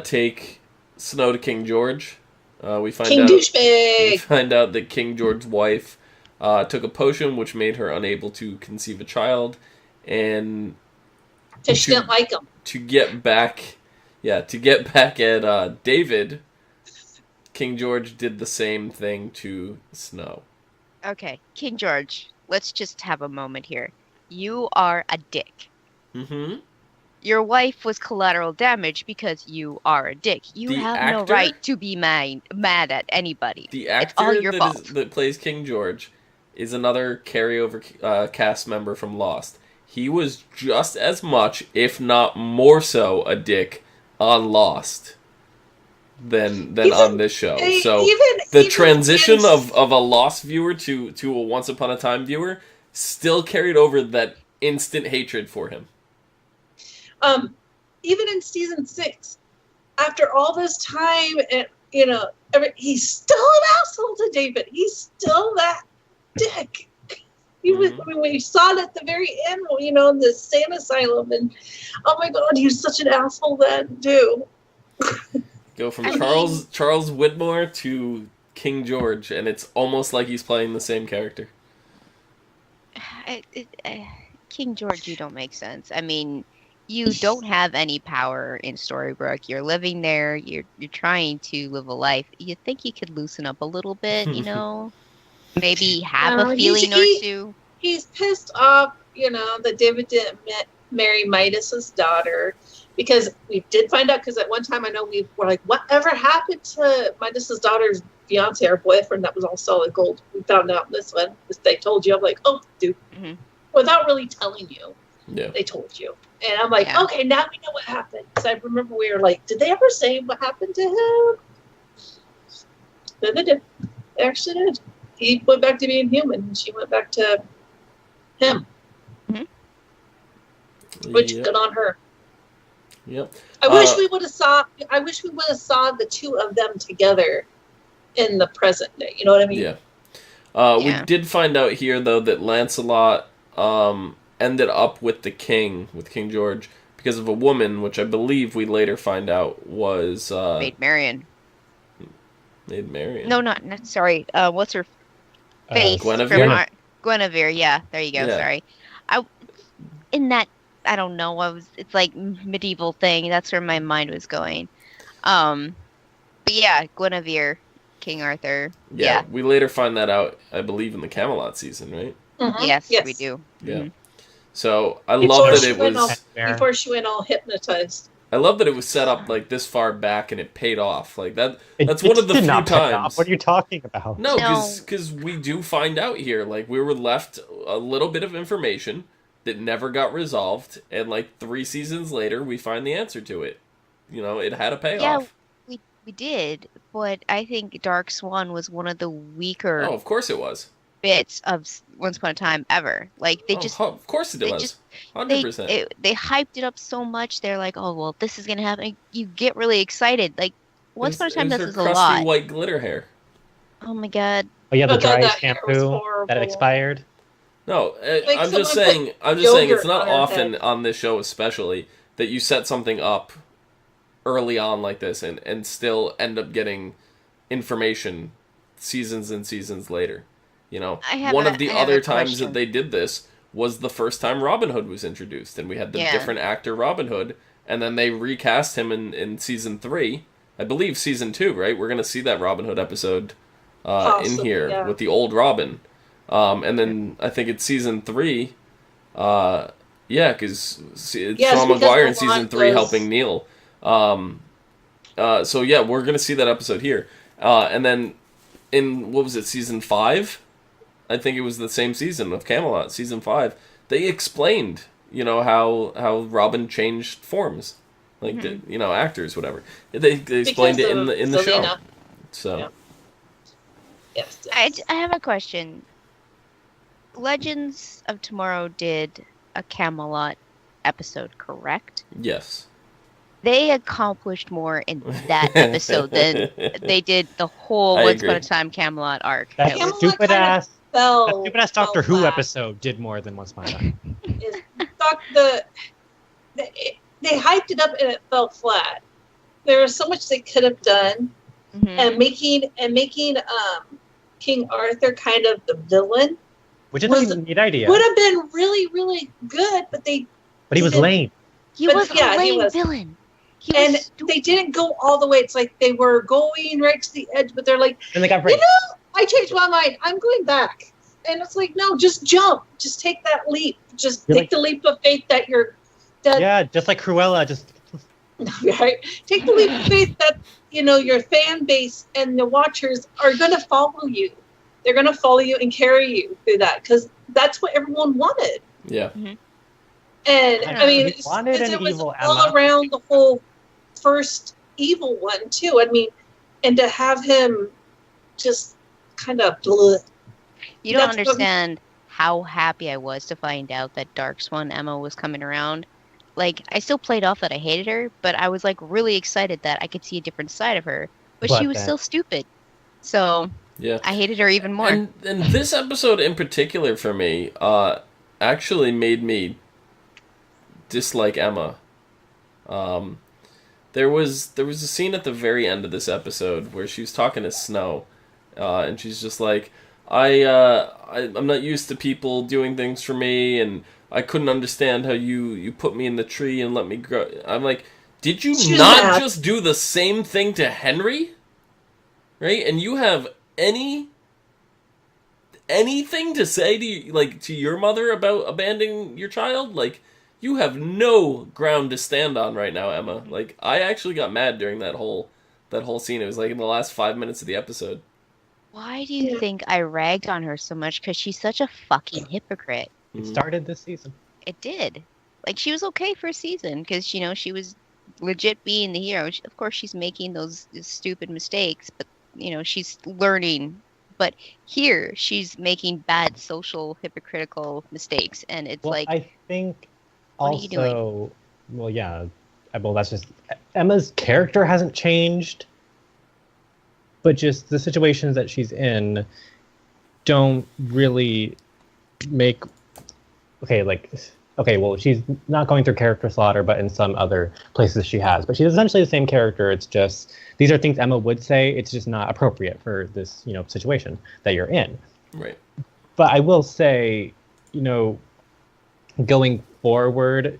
Speaker 1: take Snow to King George. We find out that King George's wife took a potion which made her unable to conceive a child, and
Speaker 4: she didn't like him.
Speaker 1: To get back at David, King George did the same thing to Snow.
Speaker 2: Okay, King George, let's just have a moment here. You are a dick.
Speaker 1: Mm-hmm.
Speaker 2: Your wife was collateral damage because you are a dick. You have no right to be mad at anybody.
Speaker 1: The actor
Speaker 2: it's all your fault.
Speaker 1: That plays King George is another carryover cast member from Lost. He was just as much, if not more so, a dick on Lost than on this show. So the transition of a Lost viewer to a Once Upon a Time viewer still carried over that instant hatred for him.
Speaker 4: Even in season 6, after all this time, and he's still an asshole to David. He's still that dick. He was. I mean, when you saw it at the very end, in the sane asylum, and oh my god, he was such an asshole then too.
Speaker 1: Go from Charles Widmore to King George, and it's almost like he's playing the same character.
Speaker 2: King George, you don't make sense. I mean, you don't have any power in Storybrooke. You're living there. You're trying to live a life. You think you could loosen up a little bit, Maybe have a feeling or two.
Speaker 4: He's pissed off, that David didn't marry Midas's daughter, because we did find out. Because at one time, I know we were like, "Whatever happened to Midas's daughter's fiance or boyfriend that was all solid gold?" We found out this one. They told you. I'm like, "Oh, dude," without really telling you.
Speaker 1: Yeah.
Speaker 4: They told you. And I'm like, okay, now we know what happened. Because I remember we were like, did they ever say what happened to him? Then they did. They actually did. He went back to being human, and she went back to him. Mm-hmm. Which, good on her.
Speaker 1: Yep.
Speaker 4: I wish we would have saw the two of them together in the present day. You know what I mean?
Speaker 1: Yeah.
Speaker 2: Yeah.
Speaker 1: We did find out here, though, that Lancelot ended up with with King George, because of a woman, which I believe we later find out was...
Speaker 2: Maid Marian.
Speaker 1: Maid Marian?
Speaker 2: No, not sorry. What's her face?
Speaker 1: Guinevere?
Speaker 2: Guinevere, yeah. There you go,
Speaker 1: Yeah.
Speaker 2: sorry. I don't know, it's like medieval thing. That's where my mind was going. But yeah, Guinevere, King Arthur.
Speaker 1: Yeah, we later find that out, I believe, in the Camelot season, right?
Speaker 4: Mm-hmm.
Speaker 2: Yes, we do.
Speaker 1: Yeah.
Speaker 2: Mm-hmm.
Speaker 1: So I love that it was
Speaker 4: before she went all hypnotized.
Speaker 1: I love that it was set up like this far back and it paid off. Like that's one of the few times.
Speaker 3: What are you talking about?
Speaker 1: No, because we do find out here. Like we were left a little bit of information that never got resolved, and like 3 seasons later, we find the answer to it. You know, it had a payoff.
Speaker 2: Yeah, we did, but I think Dark Swan was one of the weaker.
Speaker 1: Oh, of course it was.
Speaker 2: Bits of Once Upon a Time ever. Like they
Speaker 1: of course it was. 100%.
Speaker 2: They hyped it up so much. They're like, oh well, this is gonna happen. You get really excited. Like Once Upon a Time, this is a lot.
Speaker 1: Crusty white glitter hair.
Speaker 2: Oh my god.
Speaker 3: Oh yeah, the dry
Speaker 4: that
Speaker 3: shampoo that expired.
Speaker 1: No,
Speaker 4: Like
Speaker 1: I'm just saying. It's not often on this show, especially, that you set something up early on like this and still end up getting information seasons and seasons later. You know, one of the other times that they did this was the first time Robin Hood was introduced, and we had the different actor Robin Hood, and then they recast him in season 3. I believe season 2, right? We're going to see that Robin Hood episode in here with the old Robin. And then I think it's season 3. Because it's Sean Maguire in season 3 helping Neil. So yeah, we're going to see that episode here. And then in, what was it, season 5? I think it was the same season of Camelot, season 5. They explained, you know, how Robin changed forms, like actors, whatever. They explained it in the show. So,
Speaker 4: yes.
Speaker 2: I have a question. Legends of Tomorrow did a Camelot episode, correct?
Speaker 1: Yes.
Speaker 2: They accomplished more in that episode than they did the whole Once Upon a Time Camelot arc.
Speaker 3: That stupid ass Doctor Who episode did more than Once Upon a Time.
Speaker 4: They hyped it up and it fell flat. There was so much they could have done, and making King Arthur kind of the villain,
Speaker 3: which is a neat idea.
Speaker 4: Would have been really, really good, but he
Speaker 3: was lame.
Speaker 2: He was a lame villain.
Speaker 4: They didn't go all the way. It's like they were going right to the edge, but they're like,
Speaker 3: and they got break.
Speaker 4: I changed my mind. I'm going back. And it's like, no, just jump. Just take that leap. Just take the leap of faith that you're dead.
Speaker 3: Yeah, just like Cruella. Just
Speaker 4: right. Take the leap of faith that, your fan base and the watchers are going to follow you. They're going to follow you and carry you through that, because that's what everyone wanted.
Speaker 1: Yeah.
Speaker 2: Mm-hmm.
Speaker 4: And I mean, it was all around the whole first evil one too. I mean, and to have him just kind of
Speaker 2: you don't understand how happy I was to find out that Dark Swan Emma was coming around. Like, I still played off that I hated her, but I was like really excited that I could see a different side of her. But she was still stupid. So
Speaker 1: yeah,
Speaker 2: I hated her even more.
Speaker 1: And this episode in particular for me actually made me dislike Emma. There was a scene at the very end of this episode where she was talking to Snow, and she's just like, I'm not used to people doing things for me, and I couldn't understand how you put me in the tree and let me grow. I'm like, did you not just do the same thing to Henry? Right? And you have anything to say to your mother about abandoning your child? Like, you have no ground to stand on right now, Emma. Like, I actually got mad during that whole scene. It was like in the last 5 minutes of the episode.
Speaker 2: Why do you think I ragged on her so much? Because she's such a fucking hypocrite.
Speaker 3: It started this season.
Speaker 2: It did. Like, she was okay for a season because, she was legit being the hero. Of course, she's making those stupid mistakes, but, she's learning. But here, she's making bad social, hypocritical mistakes. And it's
Speaker 3: I think...
Speaker 2: What are you doing?
Speaker 3: Well, yeah, well, that's just Emma's character hasn't changed, but just the situations that she's in don't really make well, she's not going through character slaughter, but in some other places she has. But she's essentially the same character. It's just these are things Emma would say. It's just not appropriate for this, situation that you're in.
Speaker 1: Right.
Speaker 3: But I will say, going forward,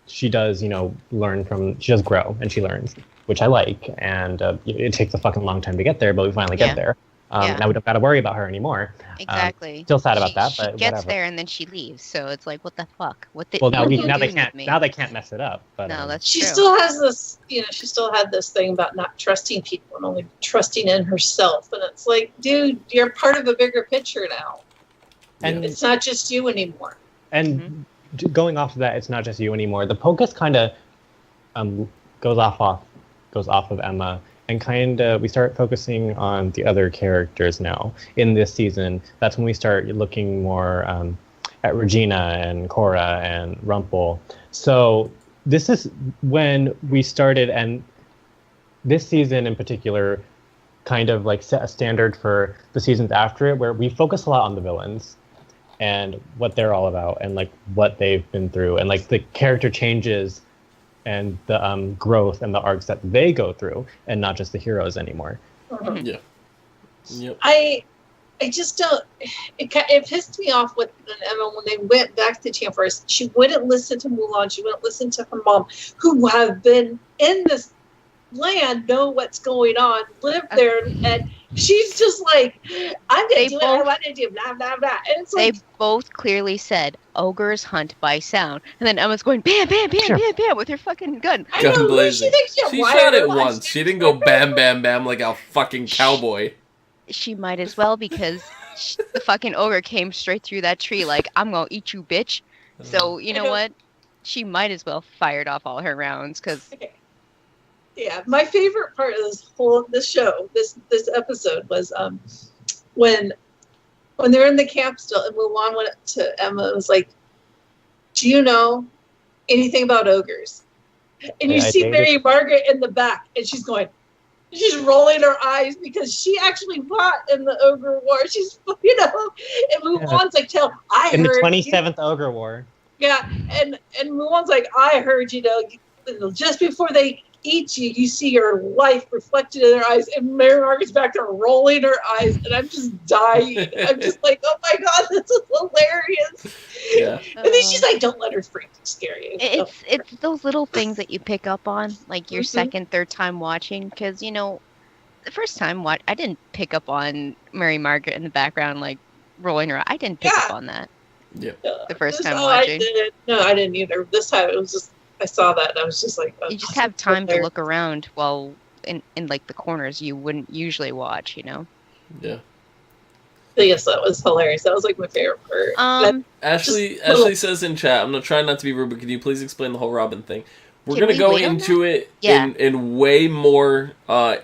Speaker 3: she does, she does grow and she learns, which I like. And it takes a fucking long time to get there, but we finally get there. Now we don't got to worry about her anymore.
Speaker 2: Exactly.
Speaker 3: Still sad about that, but
Speaker 2: she gets
Speaker 3: whatever.
Speaker 2: there and then she leaves. So it's like, what the fuck?
Speaker 3: Now they can't mess it up. But
Speaker 2: no, that's
Speaker 4: she
Speaker 2: true.
Speaker 4: still has this. She still had this thing about not trusting people and only trusting in herself. And it's like, dude, you're part of a bigger picture now.
Speaker 3: And
Speaker 4: it's not just you anymore.
Speaker 3: And going off of that, it's not just you anymore. The focus kind of goes off of Emma. And we start focusing on the other characters now in this season. That's when we start looking more at Regina and Cora and Rumpel. So this is when we started, and this season in particular kind of like set a standard for the seasons after it, where we focus a lot on the villains and what they're all about and like what they've been through and like the character changes and the growth and the arcs that they go through, and not just the heroes anymore.
Speaker 1: Yeah. Yep.
Speaker 4: I just don't. It pissed me off with Emma when they went back to Chamfors. She wouldn't listen to Mulan. She wouldn't listen to her mom, who have been in this land, know what's going on, live there, and she's just like, I'm going to do what I want to do, blah, blah, blah. And it's
Speaker 2: they both clearly said, ogres hunt by sound. And then Emma's going, bam, bam, bam, bam, bam, with her fucking gun.
Speaker 1: Gun blazing. She shot it once. She didn't go bam, bam, bam like a fucking cowboy.
Speaker 2: She might as well, because the fucking ogre came straight through that tree like, I'm going to eat you, bitch. So, you know what? She might as well fired off all her rounds, because...
Speaker 4: Okay. Yeah, my favorite part of this show, this episode, was when they're in the camp still, and Mulan went up to Emma and was like, "Do you know anything about ogres?" And you see Mary Margaret in the back, and she's rolling her eyes because she actually fought in the ogre war. She's, and Mulan's like, I
Speaker 3: in
Speaker 4: heard
Speaker 3: the 27th ogre war.
Speaker 4: Yeah, and Mulan's like, I heard, just before they eat you, you see your life reflected in their eyes, and Mary Margaret's back there rolling her eyes, and I'm just dying. I'm just like, oh my god, this is hilarious.
Speaker 1: Yeah.
Speaker 4: And then she's like, don't let her freak scare you.
Speaker 2: It's those little things that you pick up on, like your second, third time watching, because, the first time I didn't pick up on Mary Margaret in the background, like, rolling her eyes. I didn't pick up on that.
Speaker 1: Yeah.
Speaker 2: The first time watching.
Speaker 4: I didn't either. This time it was just, I saw that and I was just like, oh,
Speaker 2: you just have time to look around while in like the corners you wouldn't usually watch,
Speaker 1: Yeah.
Speaker 4: But yes, that was hilarious. That was like my favorite part.
Speaker 1: Ashley says in chat, I'm gonna try not to be rude, but can you please explain the whole Robin thing? We're gonna go into it in way more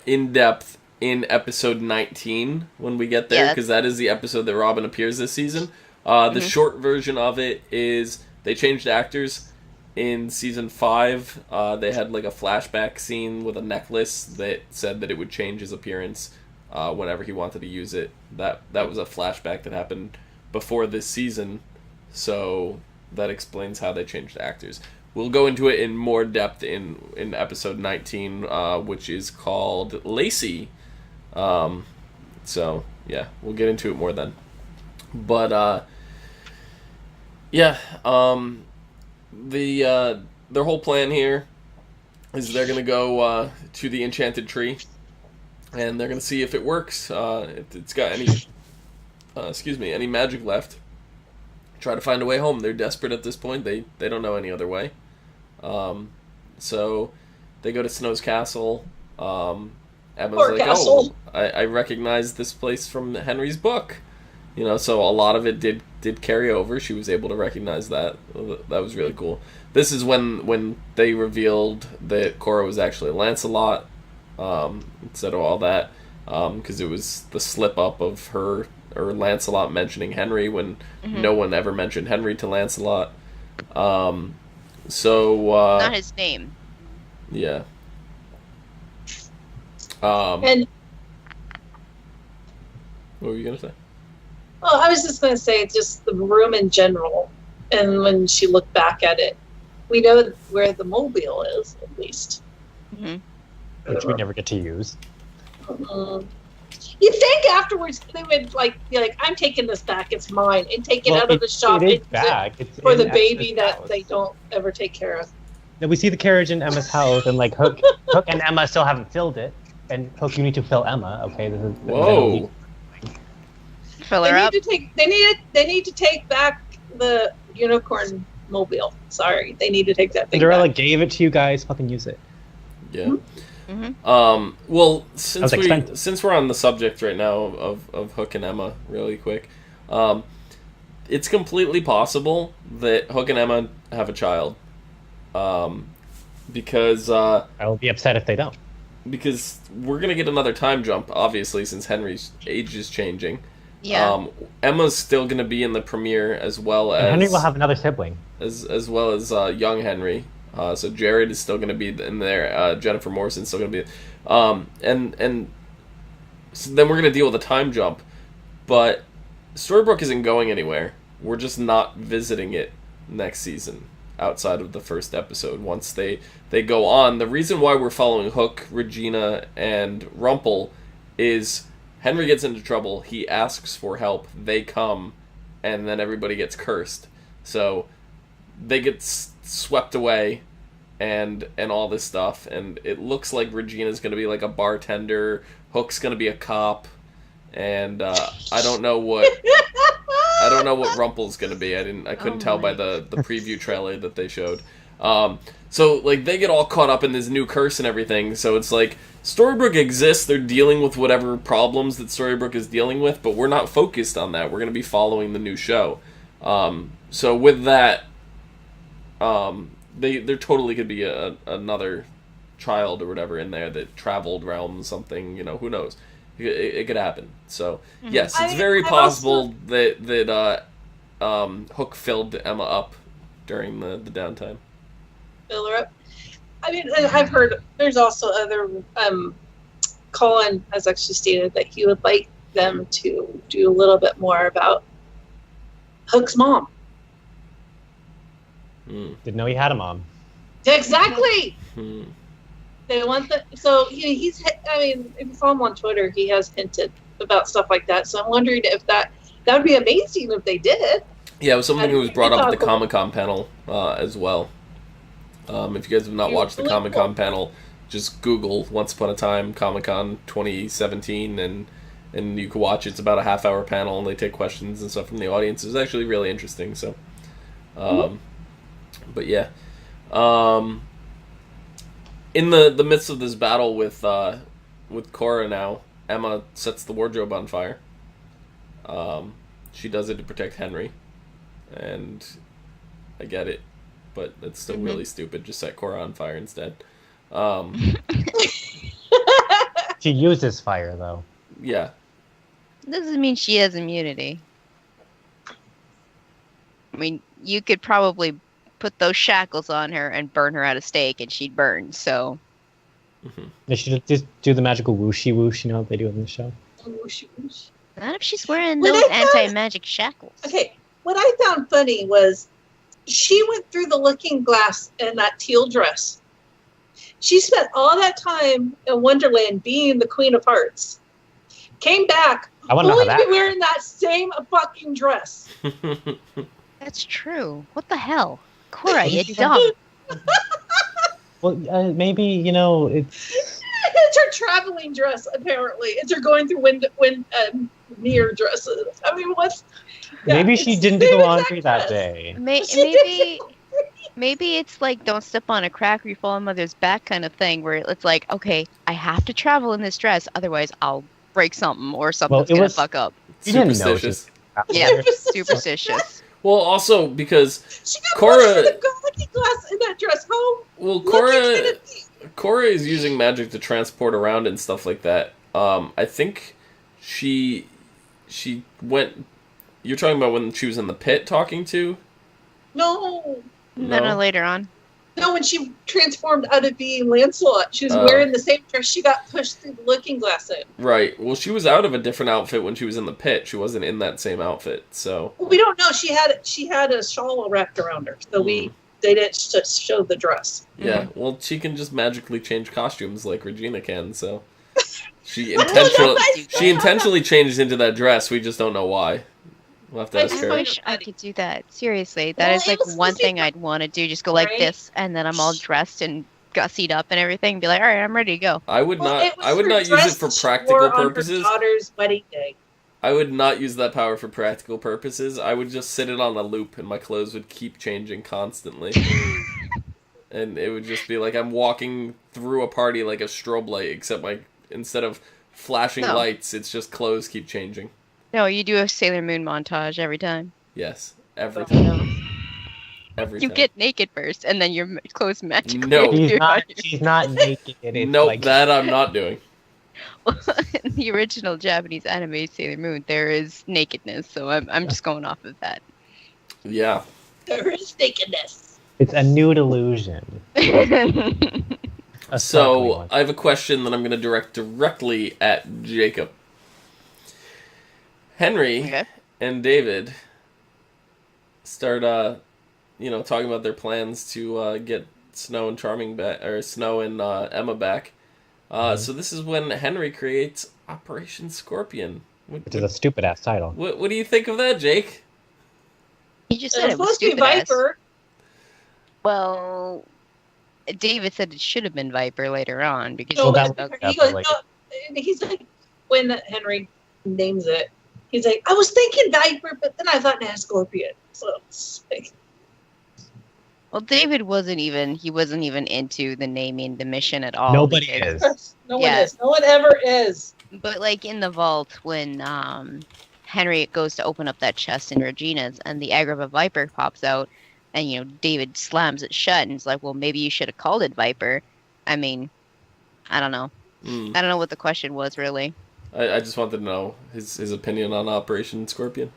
Speaker 1: in depth in episode 19 when we get there, because that is the episode that Robin appears this season. The short version of it is they changed actors. In season 5, they had like a flashback scene with a necklace that said that it would change his appearance whenever he wanted to use it. That was a flashback that happened before this season, so that explains how they changed actors. We'll go into it in more depth in episode 19, which is called Lacey. So yeah, we'll get into it more then. But their whole plan here is they're gonna go to the enchanted tree, and they're gonna see if it works. If it's got any magic left. Try to find a way home. They're desperate at this point. They don't know any other way. So they go to Snow's castle. Emma's
Speaker 4: castle.
Speaker 1: I recognize this place from Henry's book. So a lot of it did carry over. She was able to recognize that. That was really cool. This is when they revealed that Cora was actually Lancelot, instead of all that, because it was the slip up of her or Lancelot mentioning Henry when no one ever mentioned Henry to Lancelot.
Speaker 2: Not his name.
Speaker 1: Yeah.
Speaker 4: And
Speaker 1: what were you gonna say?
Speaker 4: well, I was just going to say just the room in general. And when she looked back at it, we know where the mobile is, at least.
Speaker 2: Mm-hmm.
Speaker 3: Which we never get to use.
Speaker 4: You think afterwards they would be like, I'm taking this back, it's mine, and take it out of the shop
Speaker 3: It is back. It's
Speaker 4: for
Speaker 3: in
Speaker 4: the baby
Speaker 3: Emma's
Speaker 4: that
Speaker 3: house.
Speaker 4: they don't ever take care of.
Speaker 3: Then we see the carriage in Emma's house, and like Hook and Emma still haven't filled it. And Hook, you need to fill Emma. Okay, this is
Speaker 1: Whoa.
Speaker 2: Fill her up.
Speaker 4: They need to take back the unicorn mobile. Sorry, they need to take that thing
Speaker 3: Cinderella
Speaker 4: back.
Speaker 3: gave it to you guys. Fucking use it.
Speaker 1: Yeah.
Speaker 2: Mm-hmm.
Speaker 1: Well,
Speaker 3: That was expensive.
Speaker 1: since we're on the subject right now of Hook and Emma, really quick, it's completely possible that Hook and Emma have a child, because
Speaker 3: I will be upset if they don't.
Speaker 1: because we're gonna get another time jump, obviously, since Henry's age is changing.
Speaker 2: Yeah.
Speaker 1: Emma's still gonna be in the premiere as well as
Speaker 3: And Henry will have another sibling.
Speaker 1: as well as young Henry. So Jared is still going to be in there. Jennifer Morrison's still going to be, and so then we're going to deal with a time jump. But Storybrooke isn't going anywhere. We're just not visiting it next season outside of the first episode. Once they go on, the reason why we're following Hook, Regina, and Rumple is Henry gets into trouble. He asks for help. They come, and then everybody gets cursed. So they get swept away and all this stuff, and it looks like Regina's going to be like a bartender, Hook's going to be a cop, and I don't know what Rumple's going to be. I couldn't tell by the preview trailer that they showed. So like they get all caught up in this new curse and everything, so it's like Storybrooke exists, they're dealing with whatever problems that Storybrooke is dealing with, but we're not focused on that. We're going to be following the new show. So with that, there totally could be another child or whatever in there that traveled realms, something, who knows? It could happen. So yes, it's very possible that Hook filled Emma up during the downtime.
Speaker 4: Fill her up. I mean, I've heard there's also other. Colin has actually stated that he would like them to do a little bit more about Hook's mom.
Speaker 3: Didn't know he had a mom.
Speaker 4: Exactly. They want so he's. I mean, if you follow him on Twitter, he has hinted about stuff like that. So I'm wondering if that would be amazing if they did.
Speaker 1: Yeah, it was something that was brought up at the Comic-Con panel as well. If you guys have not watched the Comic-Con panel, just Google Once Upon a Time Comic-Con 2017 and you can watch it. It's about a half-hour panel, and they take questions and stuff from the audience. It's actually really interesting. So, but yeah, in the midst of this battle with Cora now, Emma sets the wardrobe on fire. She does it to protect Henry, and I get it, but it's still really stupid. Just set Cora on fire instead.
Speaker 3: She uses fire, though.
Speaker 1: Yeah.
Speaker 2: Doesn't mean she has immunity. I mean, you could probably put those shackles on her and burn her at a stake, and she'd burn. So
Speaker 3: They should just do the magical whooshy whoosh, what they do in the show.
Speaker 4: Whoosh, whoosh.
Speaker 2: not if she's wearing
Speaker 4: When
Speaker 2: those
Speaker 4: I found-
Speaker 2: anti-magic shackles.
Speaker 4: Okay, what I found funny was she went through the looking glass in that teal dress. She spent all that time in Wonderland being the Queen of Hearts. Came back
Speaker 3: I want to know
Speaker 4: only
Speaker 3: how
Speaker 4: to be
Speaker 3: that.
Speaker 4: wearing that same fucking dress.
Speaker 2: That's true. What the hell? Cora, you dumb.
Speaker 3: Well, maybe it's.
Speaker 4: It's her traveling dress, apparently. It's her going through mirror dresses. I mean, what's...
Speaker 3: Maybe she
Speaker 4: it's
Speaker 3: didn't
Speaker 4: the
Speaker 3: do
Speaker 4: same
Speaker 3: laundry
Speaker 4: exact
Speaker 3: that
Speaker 4: dress.
Speaker 3: day.
Speaker 2: Maybe it's like don't step on a crack or you fall on mother's back kind of thing, where it's like, okay, I have to travel in this dress, otherwise I'll break something or something's gonna fuck up.
Speaker 3: You didn't know
Speaker 1: Superstitious.
Speaker 2: Yeah, superstitious.
Speaker 1: Well, also because
Speaker 4: She got
Speaker 1: Cora-
Speaker 4: Cora the looking glass in that dress. How
Speaker 1: well
Speaker 4: lucky can it be?
Speaker 1: Cora is using magic to transport around and stuff like that. I think she went. You're talking about when she was in the pit talking to?
Speaker 4: No.
Speaker 2: No, later on.
Speaker 4: No, when she transformed out of being Lancelot, she was wearing the same dress she got pushed through the looking glass in.
Speaker 1: Right. Well, she was out of a different outfit when she was in the pit. She wasn't in that same outfit, so...
Speaker 4: Well, we don't know. She had a shawl wrapped around her, so they didn't show the dress.
Speaker 1: Yeah, well, she can just magically change costumes like Regina can, so... She intentionally changed into that dress, we just don't know why. We'll have to ask her.
Speaker 2: I wish I could do that. Seriously, that is like one thing I'd want to do. Just go like this, and then I'm all dressed and gussied up and everything. And be like, all right, I'm ready to go.
Speaker 1: I would not use it for practical purposes.
Speaker 4: On her daughter's wedding day.
Speaker 1: I would not use that power for practical purposes. I would just sit it on a loop, and my clothes would keep changing constantly. And it would just be like I'm walking through a party like a strobe light, except instead of flashing lights, it's just clothes keep changing.
Speaker 2: No, you do a Sailor Moon montage every time.
Speaker 1: Yes, every time. Every
Speaker 2: you
Speaker 1: time.
Speaker 2: Get naked first, and then your clothes magically.
Speaker 1: No,
Speaker 3: she's not naked.
Speaker 1: Nope, that I'm not doing.
Speaker 2: Well, in the original Japanese anime Sailor Moon, there is nakedness, so I'm just going off of that.
Speaker 1: Yeah.
Speaker 4: There is nakedness.
Speaker 3: It's a nude illusion.
Speaker 1: So, I have a question that I'm going to direct directly at Jacob. Henry and David start, talking about their plans to get Snow and Charming back, or Snow and Emma back. So this is when Henry creates Operation Scorpion,
Speaker 3: which is a stupid ass title.
Speaker 1: What do you think of that, Jake?
Speaker 2: He just said it was
Speaker 4: supposed to be Viper.
Speaker 2: Well, David said it should have been Viper later on because
Speaker 4: he's like, when Henry names it, he's like, I was thinking Viper, but then I thought Scorpion. So
Speaker 2: well, David wasn't even into the naming the mission at all.
Speaker 3: Nobody is.
Speaker 4: No one is. No one ever is.
Speaker 2: But like in the vault when Henry goes to open up that chest in Regina's and the Agrabah Viper pops out and David slams it shut and is like, well, maybe you should have called it Viper. I mean, I don't know. I don't know what the question was really.
Speaker 1: I just wanted to know his opinion on Operation Scorpion.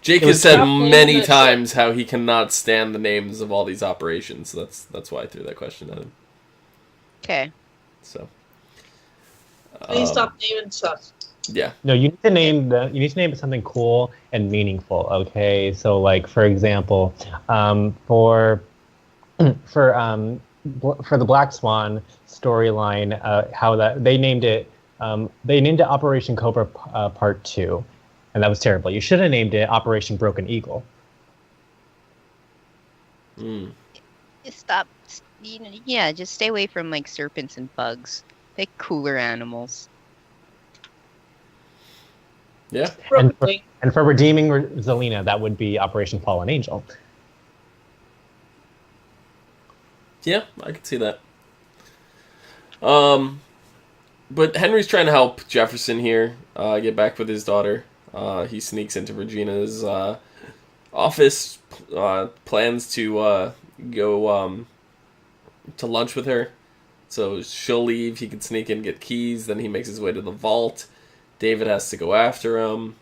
Speaker 1: Jake has said many times how he cannot stand the names of all these operations. So that's why I threw that question at him.
Speaker 2: Okay.
Speaker 1: So.
Speaker 4: Please stop naming stuff.
Speaker 1: Yeah.
Speaker 3: No, you need to name it something cool and meaningful. Okay, so like for example, for the Black Swan storyline, how that they named it Operation Cobra Part 2, and that was terrible. You should have named it Operation Broken Eagle.
Speaker 2: Just stop. Just stay away from like serpents and bugs. They're cooler animals.
Speaker 1: Yeah.
Speaker 3: And for redeeming Zelina, that would be Operation Fallen Angel.
Speaker 1: Yeah, I can see that. But Henry's trying to help Jefferson here get back with his daughter. He sneaks into Regina's office, plans to go to lunch with her. So she'll leave, he can sneak in, get keys, then he makes his way to the vault. David has to go after him.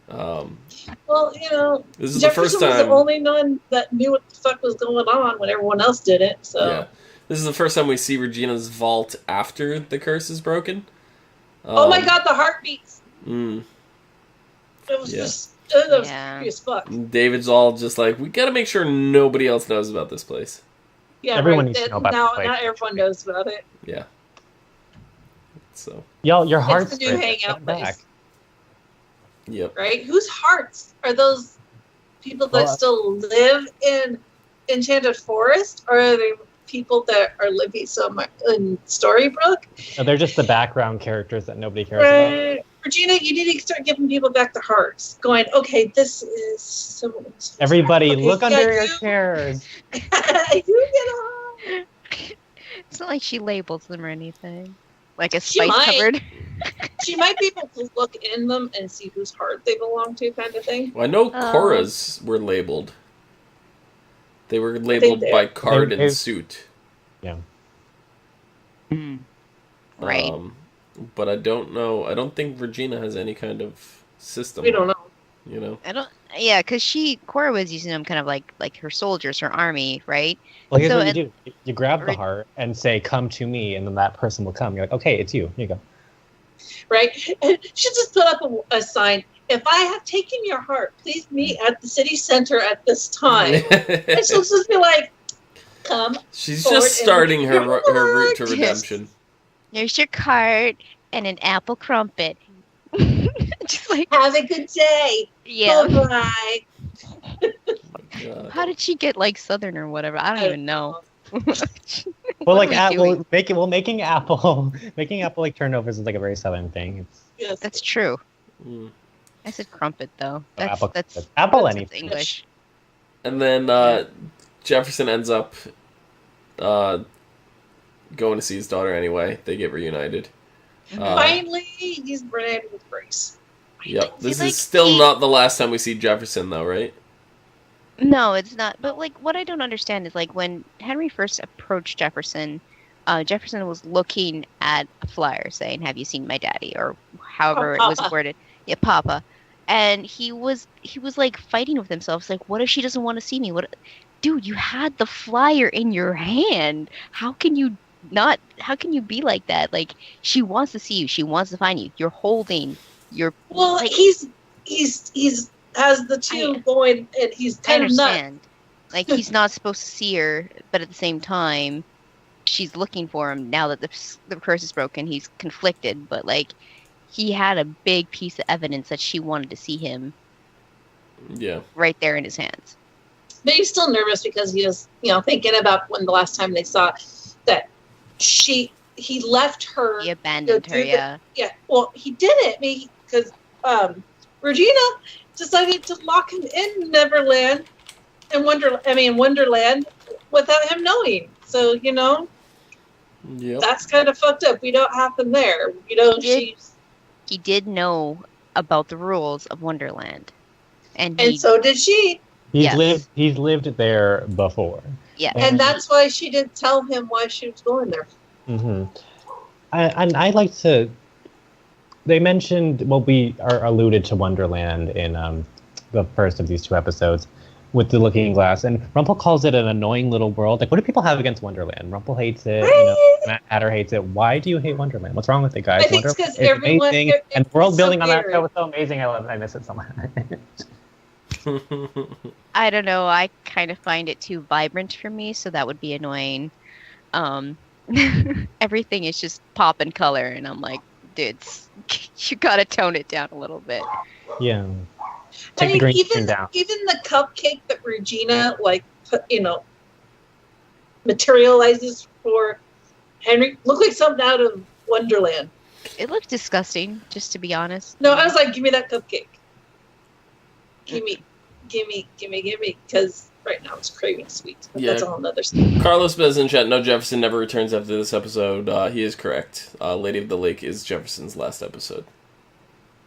Speaker 4: Well,
Speaker 1: this is
Speaker 4: Jefferson
Speaker 1: the first time.
Speaker 4: was the only one that knew what the fuck was going on when everyone else didn't. So
Speaker 1: yeah, this is the first time we see Regina's vault after the curse is broken.
Speaker 4: Oh my god, the heartbeats!
Speaker 1: It
Speaker 4: was just creepy as fuck.
Speaker 1: David's all just like, we gotta make sure nobody else knows about this place.
Speaker 4: Yeah,
Speaker 3: everyone needs to know about this place.
Speaker 4: Not everyone knows about it.
Speaker 1: Yeah. So
Speaker 3: y'all, your heart's
Speaker 4: the new hangout place.
Speaker 1: Yep.
Speaker 4: Right? Whose hearts are those people that still live in Enchanted Forest, or are they people that are living somewhere in Storybrooke?
Speaker 3: No, they're just the background characters that nobody cares about.
Speaker 4: Regina, you need to start giving people back their hearts. Going, okay, this is someone's.
Speaker 3: Everybody, look under your chairs.
Speaker 4: I do get a heart.
Speaker 2: It's not like she labels them or anything. Like a spice cupboard.
Speaker 4: She might be able to look in them and see whose heart they belong to, kind of thing.
Speaker 1: Well, I know Cora's were labeled. They were labeled by card and suit.
Speaker 3: Yeah.
Speaker 2: Right.
Speaker 1: But I don't know. I don't think Regina has any kind of system.
Speaker 4: We don't know.
Speaker 1: you know?
Speaker 2: I don't. Yeah, because Cora was using them kind of like her soldiers, her army, right?
Speaker 3: Well, here's
Speaker 2: So,
Speaker 3: what you
Speaker 2: and-
Speaker 3: do. You grab the
Speaker 2: Re-
Speaker 3: heart and say, "Come to me," and then that person will come. You're like, "Okay, it's you. Here you go."
Speaker 4: Right? And she just put up a sign. If I have taken your heart, please meet at the city center at this time. And she'll just be like, come.
Speaker 1: She's
Speaker 4: forward
Speaker 1: just
Speaker 4: and-
Speaker 1: starting her route to redemption.
Speaker 2: Here's your cart and an apple crumpet. Just like,
Speaker 4: Have a good day.
Speaker 2: yeah.
Speaker 4: Bye.
Speaker 1: God.
Speaker 2: How did she get like Southern or whatever? I don't even know.
Speaker 3: Well,
Speaker 2: What
Speaker 3: like
Speaker 2: are we doing?
Speaker 3: making apple like turnovers is like a very southern thing. It's
Speaker 4: Yes.
Speaker 2: That's true.
Speaker 1: Mm.
Speaker 2: I said crumpet though.
Speaker 3: apple.
Speaker 2: That's
Speaker 3: apple
Speaker 2: that's
Speaker 3: anything.
Speaker 2: English.
Speaker 1: And then Jefferson ends up going to see his daughter anyway. They get reunited.
Speaker 4: Finally, he's reunited with Grace.
Speaker 1: Yep. This
Speaker 2: See,
Speaker 1: is still not the last time we see Jefferson, though, right?
Speaker 2: No, it's not. But like, what I don't understand is like when Henry first approached Jefferson, Jefferson was looking at a flyer saying, "Have you seen my daddy?" or however it was
Speaker 4: Papa.
Speaker 2: worded. Yeah, Papa. And he was like fighting with himself. It's like, what if she doesn't want to see me? What, dude? You had the flyer in your hand. How can you not? How can you be like that? Like, she wants to see you. She wants to find you. You're holding. You're
Speaker 4: Well,
Speaker 2: like,
Speaker 4: he's has the two going, and he's
Speaker 2: I
Speaker 4: kind of nuts.
Speaker 2: understand. Like, he's not supposed to see her, but at the same time, she's looking for him now that the curse is broken. He's conflicted, but like, he had a big piece of evidence that she wanted to see him
Speaker 1: Yeah.
Speaker 2: right there in his hands.
Speaker 4: But he's still nervous because he was, thinking about when the last time they saw that he left her.
Speaker 2: He abandoned her, yeah.
Speaker 4: Yeah, well, he didn't because Regina decided to lock him in Neverland and Wonderland without him knowing. So,
Speaker 1: Yep.
Speaker 4: that's kind of fucked up. We don't happen there.
Speaker 2: He did know about the rules of Wonderland. And
Speaker 4: so did she.
Speaker 2: Yes.
Speaker 3: He's lived there before.
Speaker 2: Yeah.
Speaker 4: And that's why she didn't tell him why she was going there.
Speaker 3: Mm-hmm. And I like to. They mentioned, we are alluded to Wonderland in the first of these two episodes with the Looking Glass, and Rumpel calls it an annoying little world. Like, what do people have against Wonderland? Rumpel hates it. Matt Hatter hates it. Why do you hate Wonderland? What's wrong with it, guys?
Speaker 4: I think it's because
Speaker 3: Wonderland is amazing, and the world building on that
Speaker 4: weird.
Speaker 3: show was so amazing. I miss it so much.
Speaker 2: I don't know. I kind of find it too vibrant for me, so that would be annoying. Everything is just pop and color, and I'm like, dude, you gotta tone it down a little bit.
Speaker 3: Yeah. Take the green screen down.
Speaker 4: Even the cupcake that Regina materializes for Henry looked like something out of Wonderland.
Speaker 2: It looked disgusting, just to be honest.
Speaker 4: No, I was like, give me that cupcake. Give me, because right now it's craving sweets. But
Speaker 1: Yeah.
Speaker 4: that's a whole other story.
Speaker 1: Carlos says in chat, no, Jefferson never returns after this episode. He is correct. Lady of the Lake is Jefferson's last episode.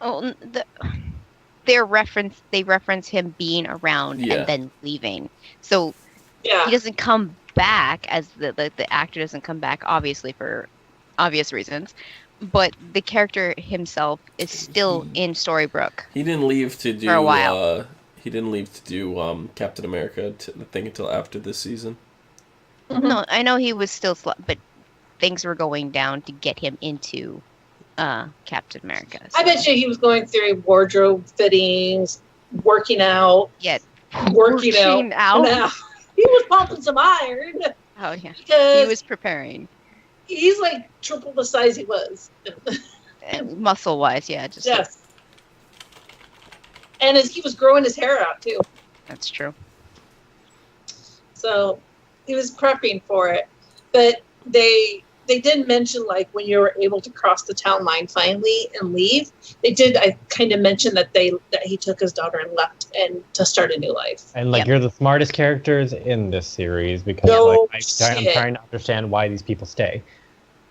Speaker 2: Oh, they reference him being around
Speaker 1: Yeah.
Speaker 2: and then leaving. So
Speaker 4: Yeah.
Speaker 2: he doesn't come back as the actor doesn't come back, obviously for obvious reasons. But the character himself is still in Storybrooke.
Speaker 1: He didn't leave to do
Speaker 2: For a while.
Speaker 1: He didn't leave to do Captain America, I think, until after this season.
Speaker 4: Mhm.
Speaker 2: No, I know he was still, but things were going down to get him into Captain America.
Speaker 4: I bet you he was going through wardrobe fittings, working out.
Speaker 2: Yeah.
Speaker 4: Working out.
Speaker 2: out.
Speaker 4: Now, he was pumping some iron
Speaker 2: Oh yeah,
Speaker 4: because
Speaker 2: he was preparing.
Speaker 4: he's like triple the size he was.
Speaker 2: And muscle-wise, yeah, just
Speaker 4: Yes. And he was growing his hair out too.
Speaker 2: that's true.
Speaker 4: So he was prepping for it. But they did mention, like, when you were able to cross the town line finally and leave, I kind of mentioned that he took his daughter and left and to start a new life.
Speaker 3: And like,
Speaker 2: Yep.
Speaker 3: you're the smartest characters in this series because
Speaker 4: No
Speaker 3: I'm
Speaker 4: shit.
Speaker 3: trying to understand why these people stay.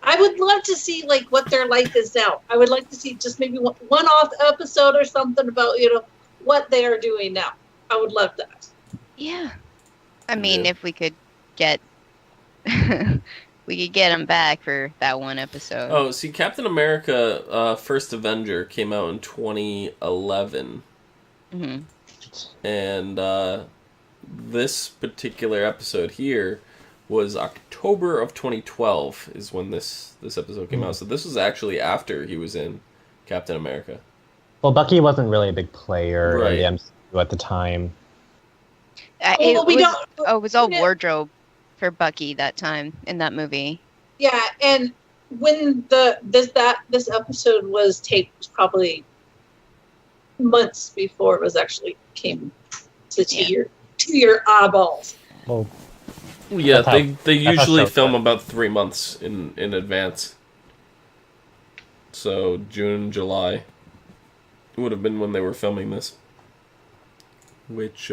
Speaker 4: I would love to see, like, what their life is now. I would like to see just maybe one off episode or something about, what they are doing now. I would love that.
Speaker 2: Yeah. I mean,
Speaker 1: Yeah.
Speaker 2: if we could get we could get him back for that one episode.
Speaker 1: Oh, see, Captain America First Avenger came out in 2011.
Speaker 2: Mm-hmm.
Speaker 1: And this particular episode here was October of 2012 is when this episode came out. So this was actually after he was in Captain America.
Speaker 3: Well, Bucky wasn't really a big player
Speaker 1: Right.
Speaker 3: in the MCU at the time.
Speaker 2: It was all wardrobe for Bucky that time in that movie.
Speaker 4: Yeah, and when this episode was taped was probably months before it was actually came to your eyeballs.
Speaker 3: Well,
Speaker 1: Yeah, they usually
Speaker 3: so
Speaker 1: film
Speaker 3: good.
Speaker 1: about 3 months in advance. So June, July would have been when they were filming this. Which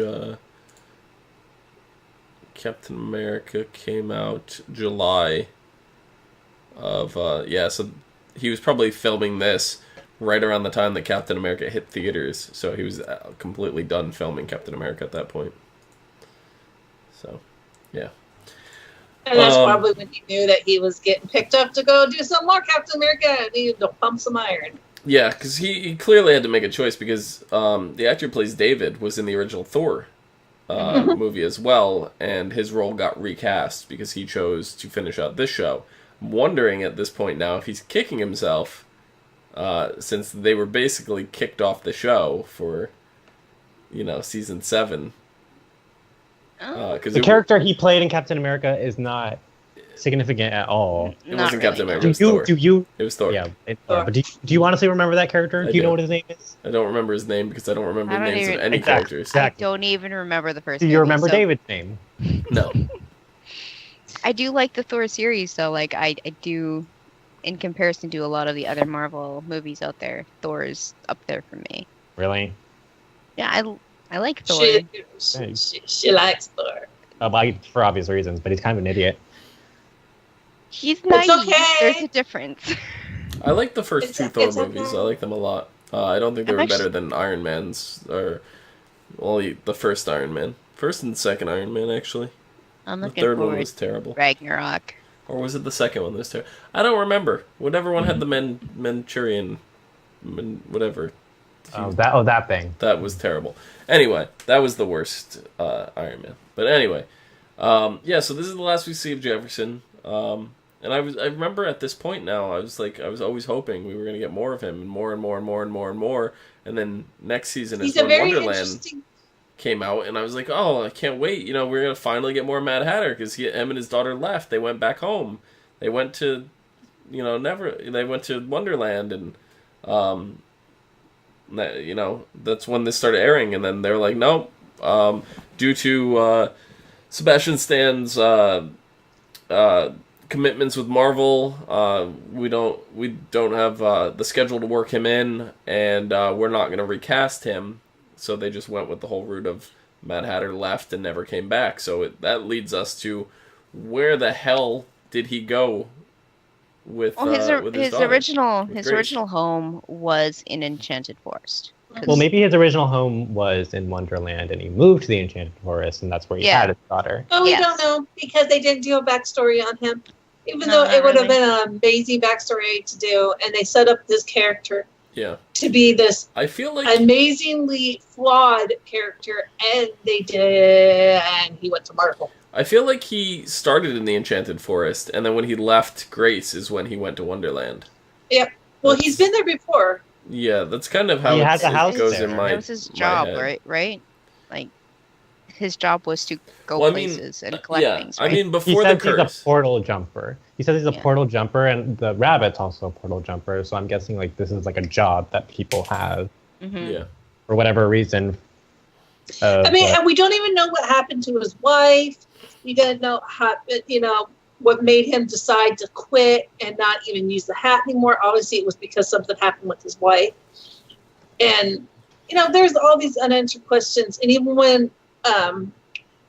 Speaker 1: Captain America came out July of so he was probably filming this right around the time that Captain America hit theaters. So he was completely done filming Captain America at that point. So, yeah.
Speaker 4: And that's probably when he knew that he was getting picked up to go do some more Captain America and he needed to pump some iron.
Speaker 1: Yeah, because he clearly had to make a choice because the actor who plays David was in the original Thor movie as well, and his role got recast because he chose to finish out this show. I'm wondering at this point now if he's kicking himself since they were basically kicked off the show for, season 7.
Speaker 3: The character he played in Captain America is not significant at all.
Speaker 1: It wasn't Captain America. It was Thor.
Speaker 3: Yeah, but do you honestly remember that character? Do you know what his name is?
Speaker 1: I don't remember his name because I don't remember the names of any characters.
Speaker 3: Exactly.
Speaker 2: I don't even remember the first.
Speaker 3: Do you remember David's name?
Speaker 1: No.
Speaker 2: I do like the Thor series, though. Like I do, in comparison to a lot of the other Marvel movies out there, Thor is up there for me.
Speaker 3: Really?
Speaker 2: Yeah, I like Thor.
Speaker 4: She likes Thor.
Speaker 3: For obvious reasons, but he's kind of an idiot.
Speaker 2: He's nice.
Speaker 4: Okay.
Speaker 2: There's a difference.
Speaker 1: I like the first two Thor movies. I like them a lot. I don't think they were better than Iron Man's, the first Iron Man. First and second Iron Man, actually.
Speaker 2: I'm
Speaker 1: the
Speaker 2: looking
Speaker 1: third one
Speaker 2: forward
Speaker 1: was terrible.
Speaker 2: Ragnarok.
Speaker 1: Or was it the second one that was terrible? I don't remember. Whatever one had the Manchurian, whatever.
Speaker 3: That thing.
Speaker 1: That was terrible. Anyway, that was the worst Iron Man. But anyway, so this is the last we see of Jefferson. And I remember at this point now, I was always hoping we were going to get more of him, and more and more and more and more and more. And then next season is when Wonderland came out, and I was like, oh, I can't wait. We're going to finally get more Mad Hatter, because him and his daughter left. They went back home. They went to, they went to Wonderland, and, that's when this started airing. And then they were like, nope, due to Sebastian Stan's commitments with Marvel, we don't have the schedule to work him in, and we're not going to recast him. So they just went with the whole route of Mad Hatter left and never came back. So that leads us to where the hell did he go with his daughter,
Speaker 2: original home was in Enchanted Forest.
Speaker 3: Well, maybe his original home was in Wonderland, and he moved to the Enchanted Forest, and that's where he had his daughter.
Speaker 4: Oh, we don't know, because they didn't do a backstory on him. Even though it would have been an amazing backstory to do, and they set up this character to be this
Speaker 1: I feel like
Speaker 4: amazingly flawed character, and they did, and he went to Marvel.
Speaker 1: I feel like he started in the Enchanted Forest, and then when he left Grace is when he went to Wonderland.
Speaker 4: Yep. Well, he's been there before.
Speaker 1: Yeah, that's kind of how
Speaker 3: it
Speaker 1: goes
Speaker 3: there.
Speaker 1: in my.
Speaker 2: That was his job, right? Like, his job was to go places and collect things. Right?
Speaker 1: I mean, before the curse,
Speaker 3: he's a portal jumper. He says he's a portal jumper, and the rabbit's also a portal jumper. So I'm guessing this is a job that people have, for whatever reason.
Speaker 4: And we don't even know what happened to his wife. We don't know how, what made him decide to quit and not even use the hat anymore. Obviously, it was because something happened with his wife. And, there's all these unanswered questions. And even when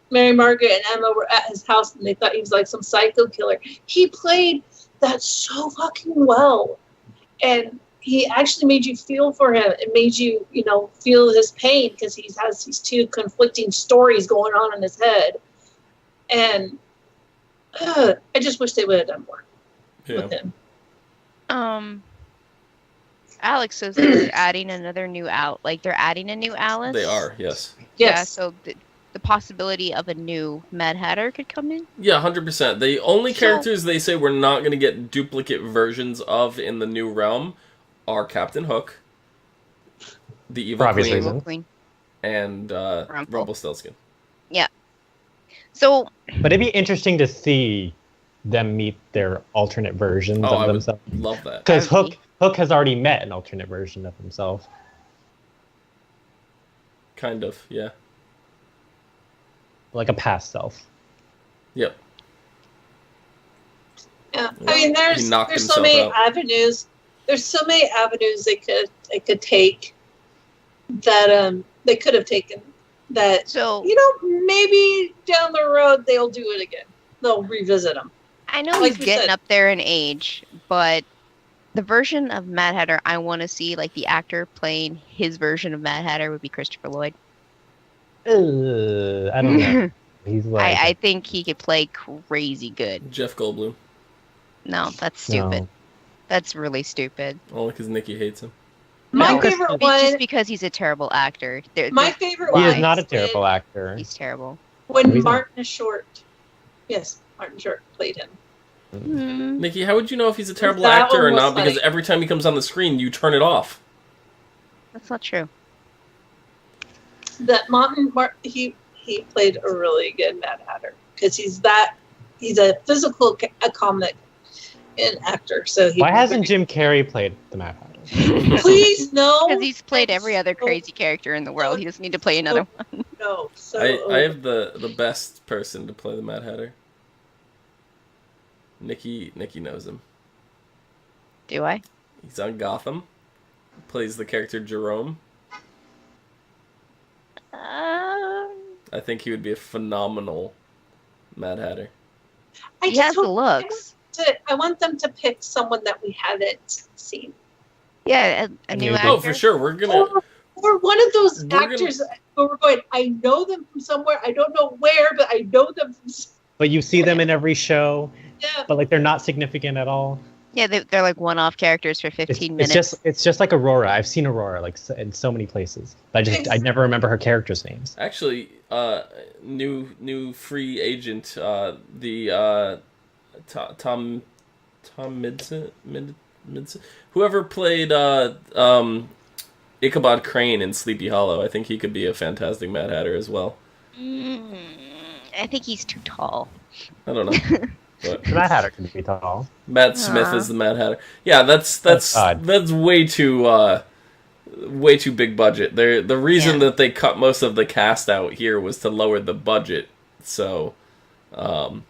Speaker 4: Mary Margaret and Emma were at his house and they thought he was like some psycho killer, he played that so fucking well. And he actually made you feel for him. It made you, feel his pain because he has these two conflicting stories going on in his head. And I just wish they would have done more with him.
Speaker 2: Alex says they're adding another new they're adding a new Alice.
Speaker 1: They are, yes.
Speaker 2: Yeah,
Speaker 4: Yes.
Speaker 2: so the possibility of a new Mad Hatter could come in.
Speaker 1: Yeah, 100%. The only
Speaker 2: So-
Speaker 1: characters they say we're not going to get duplicate versions of in the new realm are Captain Hook, the Evil
Speaker 3: For obvious
Speaker 1: Queen,
Speaker 3: reasons.
Speaker 2: Queen.
Speaker 1: and Rumpelstiltskin.
Speaker 2: So
Speaker 3: But it'd be interesting to see them meet their alternate versions
Speaker 1: Oh,
Speaker 3: of
Speaker 1: I would
Speaker 3: themselves.
Speaker 1: love that.
Speaker 3: Because
Speaker 2: That would be-
Speaker 3: Hook has already met an alternate version of himself.
Speaker 1: Kind of, yeah.
Speaker 3: Like a past self.
Speaker 1: Yep.
Speaker 4: Yeah, I mean,
Speaker 1: He knocked
Speaker 4: there's so
Speaker 1: himself
Speaker 4: many
Speaker 1: out.
Speaker 4: avenues. There's so many avenues they could take that they could have taken. That
Speaker 2: so
Speaker 4: maybe down the road they'll do it again. They'll revisit them.
Speaker 2: I know
Speaker 4: like
Speaker 2: he's
Speaker 4: we
Speaker 2: getting
Speaker 4: said.
Speaker 2: up there in age, but the version of Mad Hatter I want to see, like the actor playing his version of Mad Hatter, would be Christopher Lloyd.
Speaker 3: I don't know. He's like
Speaker 2: I think he could play crazy good.
Speaker 1: Jeff Goldblum.
Speaker 2: No, that's stupid.
Speaker 3: No.
Speaker 2: That's really stupid.
Speaker 1: Only because Nikki hates him.
Speaker 4: My
Speaker 2: No,
Speaker 4: favorite
Speaker 2: It's
Speaker 4: one.
Speaker 2: just because he's a terrible actor.
Speaker 4: My favorite
Speaker 3: He
Speaker 4: one.
Speaker 3: is not a
Speaker 4: when-
Speaker 3: terrible actor.
Speaker 2: He's terrible.
Speaker 4: When
Speaker 3: He's not.
Speaker 4: Martin Short. Yes, Martin Short played him.
Speaker 2: Hmm.
Speaker 1: Nikki, how would you know if he's a terrible
Speaker 4: That
Speaker 1: actor or
Speaker 4: one was
Speaker 1: not? Because
Speaker 4: funny.
Speaker 1: every time he comes on the screen, you turn it off.
Speaker 2: That's not true.
Speaker 4: That he played a really good Mad Hatter because he's a physical a comic and actor. So
Speaker 3: Why hasn't Jim Carrey played the Mad Hatter?
Speaker 4: Please no.
Speaker 2: Because he's played
Speaker 4: I'm
Speaker 2: every other
Speaker 4: so-
Speaker 2: crazy character in the world. He doesn't need to play another one.
Speaker 4: No. So
Speaker 1: I have the best person to play the Mad Hatter. Nikki knows him.
Speaker 2: Do I?
Speaker 1: He's on Gotham. Plays the character Jerome. I think he would be a phenomenal Mad Hatter.
Speaker 4: I
Speaker 2: He
Speaker 4: just
Speaker 2: has the
Speaker 4: hope-
Speaker 2: looks.
Speaker 4: I want them to pick someone that we haven't seen.
Speaker 2: Yeah, a new
Speaker 3: Oh,
Speaker 2: actor.
Speaker 1: Oh, for sure. We're gonna.
Speaker 4: Or one of those
Speaker 1: We're gonna-
Speaker 4: actors where we're going, I know them from somewhere. I don't know where, but I know them from
Speaker 3: But you see them in every show,
Speaker 4: yeah.
Speaker 3: but like they're not significant at all.
Speaker 2: Yeah, they're like one-off characters for 15 minutes.
Speaker 3: It's just like Aurora. I've seen Aurora like in so many places. I never remember her characters' names.
Speaker 1: Actually, new free agent, the Tom Midson, whoever played Ichabod Crane in Sleepy Hollow. I think he could be a fantastic Mad Hatter as well.
Speaker 2: I think he's too tall.
Speaker 1: I don't know. But
Speaker 3: The Mad Hatter can be tall.
Speaker 1: Matt Smith is the Mad Hatter. Yeah, that's
Speaker 3: odd.
Speaker 1: way too big budget. The reason
Speaker 2: Yeah.
Speaker 1: that they cut most of the cast out here was to lower the budget. So,
Speaker 4: And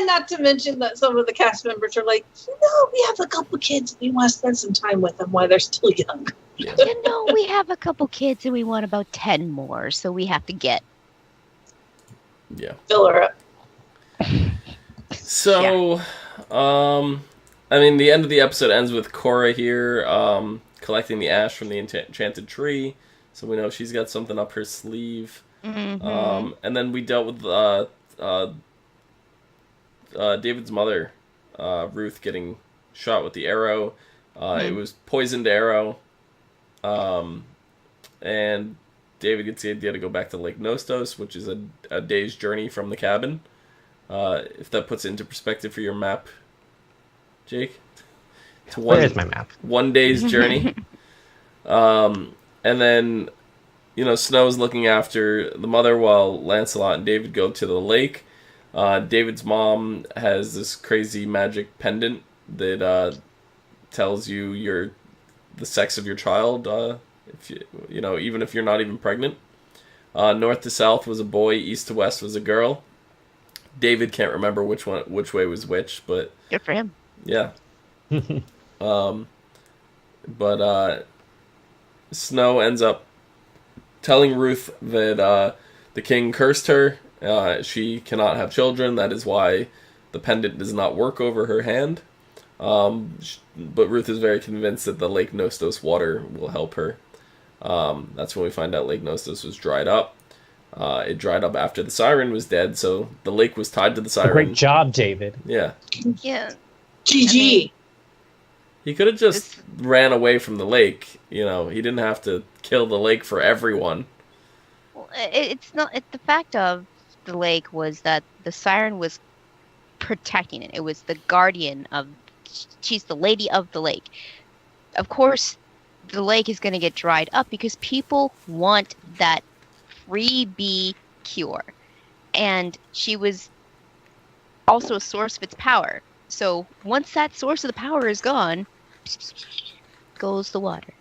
Speaker 4: not to mention that some of the cast members are like, we have a couple kids. We want to spend some time with them while they're still young.
Speaker 1: yeah.
Speaker 2: We have a couple kids and we want about 10 more, so we have to get.
Speaker 1: Yeah.
Speaker 4: Fill her up.
Speaker 1: So, I mean, the end of the episode ends with Cora here collecting the ash from the enchanted tree. So we know she's got something up her sleeve.
Speaker 2: Mhm.
Speaker 1: And then we dealt with David's mother, Ruth, getting shot with the arrow. It was poisoned arrow. And David gets the idea to go back to Lake Nostos, which is a day's journey from the cabin. If that puts it into perspective for your map, Jake. It's
Speaker 3: Where is my map?
Speaker 1: 1 day's journey. And then, Snow's looking after the mother while Lancelot and David go to the lake. David's mom has this crazy magic pendant that tells you the sex of your child, if even if you're not even pregnant. North to south was a boy, east to west was a girl. David can't remember which way was which, but
Speaker 2: Good for him.
Speaker 1: yeah. But Snow ends up telling Ruth that the king cursed her. She cannot have children. That is why the pendant does not work over her hand. But Ruth is very convinced that the Lake Nostos water will help her. That's when we find out Lake Nostos was dried up. It dried up after the siren was dead, so the lake was tied to the siren.
Speaker 3: Great job, David.
Speaker 1: Yeah.
Speaker 2: Yeah.
Speaker 4: GG.
Speaker 1: He could have just ran away from the lake. You know, he didn't have to kill the lake for everyone.
Speaker 2: Well, it's not. The fact of the lake was that the siren was protecting it. It was the guardian of. She's the lady of the lake. Of course, the lake is going to get dried up because people want that free bee cure, and she was also a source of its power. So once that source of the power is gone, goes the water.